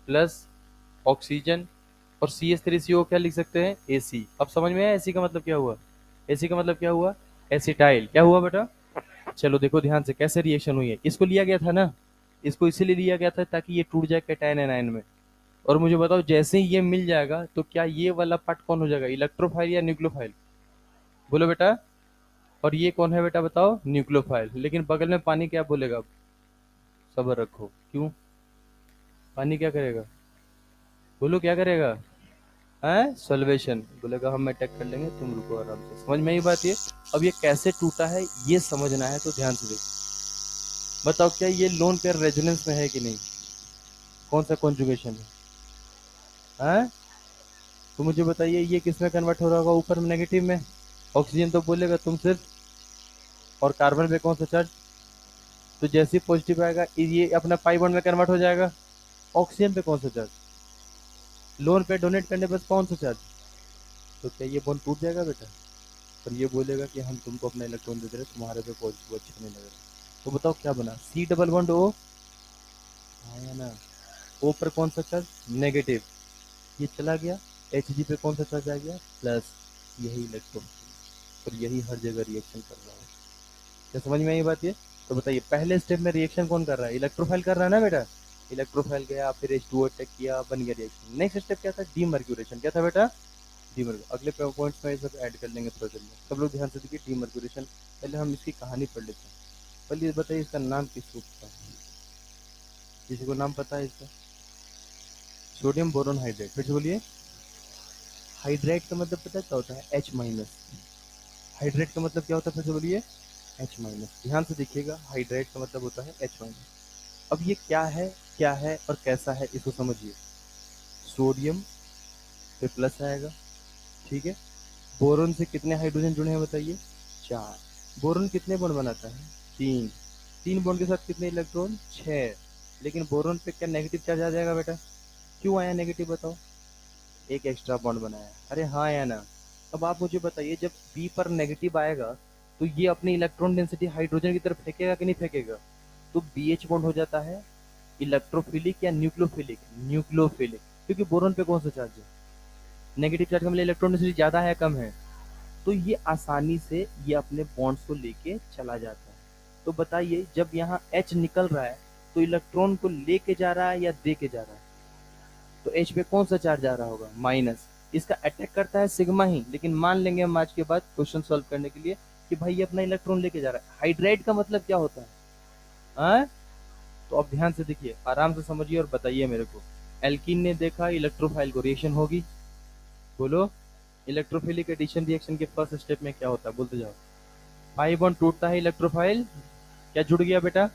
प्लस ऑक्सीजन और CH3CO क्या लिख सकते हैं? AC। अब समझ में आया AC का मतलब क्या हुआ? AC का मतलब क्या हुआ? एसिटाइल। क्या हुआ बेटा? चलो देखो ध्यान से कैसे रिएक्शन हुई है। इसको लिया गया था ना, इसको इसीलिए लिया गया था ताकि ये टूट जाए कैटायन एनायन में। और मुझे बताओ जैसे ही ये मिल जाएगा तो क्या ये वाला पार्ट कौन हो जाएगा, इलेक्ट्रोफाइल या न्यूक्लियोफाइल? बोलो बेटा। और ये कौन है बेटा बताओ? न्यूक्लियोफाइल। लेकिन बगल में पानी क्या बोलेगा? सब्र रखो। क्यों? पानी क्या करेगा? बोलो क्या करेगा? है सॉल्वेशन। बोलेगा हम अटैक कर लेंगे, तुम रुको आराम से। समझ में आई बात ये? अब ये कैसे टूटा है ये समझना है तो ध्यान से देखो। बताओ क्या ये लोन पेयर रेजोनेंस में है कि नहीं? कौन सा कॉन्जुगेशन है? तो मुझे बताइए ये किस में कन्वर्ट हो रहा होगा? ऊपर में नेगेटिव में। ऑक्सीजन तो बोलेगा तुम सिर्फ, और कार्बन पे कौन सा चार्ज? तो जैसे ही पॉजिटिव आएगा ये अपना पाई बॉन्ड में कन्वर्ट हो जाएगा। ऑक्सीजन पे कौन सा चार्ज? लोन पे डोनेट करने पर कौन सा चार्ज? तो क्या ये बॉन्ड टूट जाएगा बेटा? और ये बोलेगा कि हम तुमको अपना इलेक्ट्रॉन दे दे रहे, तुम्हारे पे पॉजिटिव अच्छा नहीं लग रहा। तो बताओ क्या बना? C डबल बॉन्ड O आया ना। O पर कौन सा चार्ज? नेगेटिव। ये चला गया। Hg पे कौन सा चार्ज आ गया? प्लस। यही इलेक्ट्रॉन और यही हर जगह रिएक्शन कर रहा है। क्या समझ में आई बात ये? तो बताइए पहले स्टेप में रिएक्शन कौन कर रहा है? इलेक्ट्रोफाइल कर रहा है ना बेटा। इलेक्ट्रोफाइल गया, फिर H2O अटैक किया, बन गया रिएक्शन। नेक्स्ट स्टेप क्या था? डीमर्क्यूरेशन। क्या था बेटा? डीमर्क्यूरेशन। अगले पॉइंट्स में ये सब ऐड कर लेंगे थोड़ा जल्दी। सब लोग ध्यान से देखिए डीमर्क्यूरेशन। पहले हम इसकी कहानी पढ़ लेते हैं। पहले ये बताइए इसका नाम किस रूप का? किसी को नाम पता है इसका? Sodium boron hydrate. फिर से बोलिए। हाइड्रेट का मतलब पता है क्या होता है? H minus. हाइड्रेट का मतलब क्या होता है? फिर से बोलिए। H minus. ध्यान से देखिएगा, हाइड्रेट का मतलब होता है H माइनस। अब ये क्या है, क्या है और कैसा है इसको समझिए। सोडियम पे प्लस आएगा, ठीक है। बोरोन से कितने हाइड्रोजन जुड़े हैं बताइए? 4। बोरोन कितने बॉन्ड बनाता है? 3। 3 बॉन्ड के साथ कितने इलेक्ट्रॉन? 6। लेकिन बोरॉन पे क्या नेगेटिव चार्ज आ जाएगा बेटा? क्यों आया नेगेटिव बताओ? एक एक्स्ट्रा बॉन्ड बनाया। अरे हाँ या ना? अब आप मुझे बताइए, जब बी पर नेगेटिव आएगा तो ये अपनी इलेक्ट्रॉन डेंसिटी हाइड्रोजन की तरफ फेंकेगा कि नहीं फेंकेगा? तो बी एच बॉन्ड हो जाता है इलेक्ट्रोफिलिक या न्यूक्लियोफिलिक? न्यूक्लियोफिलिक। क्योंकि बोरॉन पे कौन सा चार्ज है? नेगेटिव चार्ज का मतलब इलेक्ट्रॉन डेंसिटी ज्यादा है कम है? तो ये आसानी से ये अपने बॉन्ड्स को लेके चला जाता है। तो बताइए, जब यहाँ एच निकल रहा है तो इलेक्ट्रॉन को लेके जा रहा है या दे के जा रहा है? तो एच पे कौन सा चार्ज आ रहा होगा? माइनस। इसका अटैक करता है सिग्मा ही, लेकिन मान लेंगे हम आज के बाद क्वेश्चन सॉल्व करने के लिए कि भाई ये अपना इलेक्ट्रॉन लेके जा रहा है। हाइड्राइड का मतलब क्या होता है? हाँ? तो अब ध्यान से देखिए, आराम से समझिए और बताइए मेरे को। एल्कीन ने देखा इलेक्ट्रोफाइल को, रिएक्शन होगी? बोलो। इलेक्ट्रोफिलिक एडिशन रिएक्शन के फर्स्ट स्टेप में क्या होता है? बोलते जाओ। पाई बॉन्ड टूटता है, इलेक्ट्रोफाइल क्या जुड़ गया बेटा?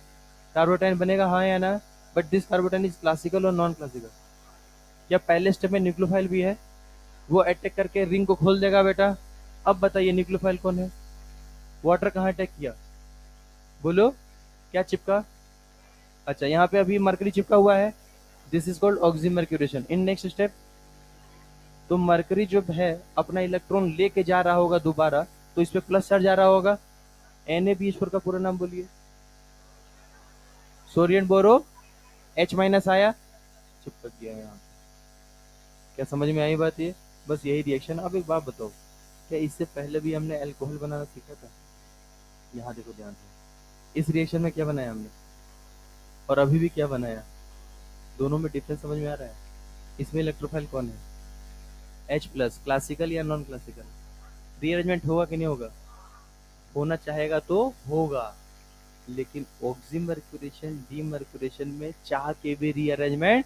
कार्बोटाइन बनेगा, हाँ या ना? बट दिस कार्बोटाइन इज क्लासिकल और नॉन क्लासिकल? क्या पहले स्टेप में न्यूक्लियोफाइल भी है? वो अटैक करके रिंग को खोल देगा बेटा। अब बताइए न्यूक्लियोफाइल कौन है? वाटर कहाँ अटैक किया? बोलो। क्या चिपका? अच्छा, यहाँ पे अभी मरकरी चिपका हुआ है। This is called oxymercuration. In next step, तो मरकरी जो है अपना इलेक्ट्रॉन लेके जा रहा होगा दोबारा, तो इस पे प्लस चार्ज आ रहा होगा। NaBH4 का पूरा नाम बोलिए। सोडियम बोरो H माइनस आया, चिपक गया यहाँ। क्या समझ में आई बात ये? बस यही रिएक्शन। अब एक बात बताओ, क्या इससे पहले भी हमने अल्कोहल बनाना सीखा था? यहाँ देखो ध्यान से, इस रिएक्शन में क्या बनाया हमने और अभी भी क्या बनाया? दोनों में डिफरेंस समझ में आ रहा है? इसमें इलेक्ट्रोफाइल कौन है? H plus. क्लासिकल या नॉन क्लासिकल? रीअरेंजमेंट होगा कि नहीं होगा? होना चाहेगा तो होगा, लेकिन ऑक्सीमर्क्यूरेशन डीमर्क्यूरेशन में चाह के भी रीअरेंजमेंट।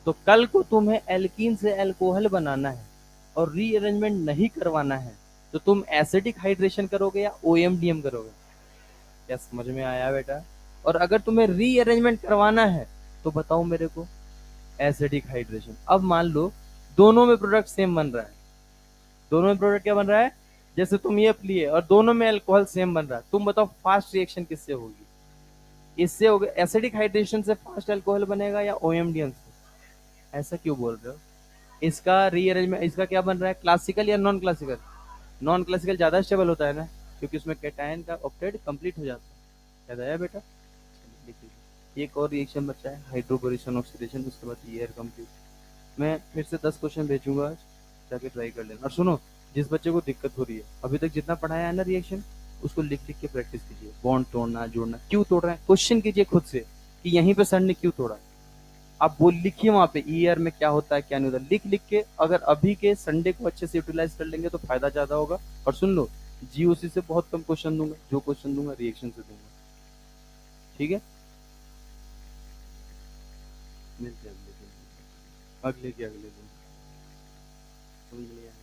तो कल को तुम्हें एल्कीन से अल्कोहल बनाना है और रीअरेंजमेंट नहीं करवाना है, तो तुम एसिडिक हाइड्रेशन करोगे या OMDM करोगे? क्या समझ में आया बेटा? और अगर तुम्हें रीअरेंजमेंट करवाना है तो बताओ मेरे को, एसिडिक हाइड्रेशन। अब मान लो दोनों में प्रोडक्ट सेम बन रहा है। दोनों में प्रोडक्ट क्या बन रहा है? जैसे तुम ये लिए और दोनों में अल्कोहल सेम बन रहा है, तुम बताओ फास्ट रिएक्शन किससे होगी? इससे होगा एसिडिक हाइड्रेशन से फास्ट अल्कोहल बनेगा या OMDM से? ऐसा क्यों बोल रहे हो? इसका रीअरेंजमेंट, इसका क्या बन रहा है? क्लासिकल या नॉन क्लासिकल? नॉन क्लासिकल ज्यादा स्टेबल होता है ना, क्योंकि उसमें कैटायन का ऑक्टेट कंप्लीट हो जाता है। याद आया बेटा? चलिए देखिए, एक और रिएक्शन बचा है, हाइड्रोबोरेशन ऑक्सीडेशन, उसके बाद ये कंप्लीट। मैं फिर से 10 क्वेश्चन भेजूंगा आज, जाके ट्राई कर लेना। और सुनो, जिस बच्चे को दिक्कत हो रही है, अभी तक जितना पढ़ाया है ना रिएक्शन, उसको लिख लिख के प्रैक्टिस कीजिए। बॉन्ड तोड़ना, जोड़ना, क्यों तोड़ रहे हैं क्वेश्चन कीजिए खुद से कि यहीं पे सर ने क्यों तोड़ा। आप वो लिखिए वहां पे, ईयर में क्या होता है क्या नहीं होता, लिख लिख के अगर अभी के संडे को अच्छे से यूटिलाइज कर लेंगे तो फायदा ज्यादा होगा। और सुन लो, GOC से बहुत कम क्वेश्चन दूंगा, जो क्वेश्चन दूंगा रिएक्शन से दूंगा। ठीक है, मिलते हैं अगले दिन। अगले दिन समझ लिया है?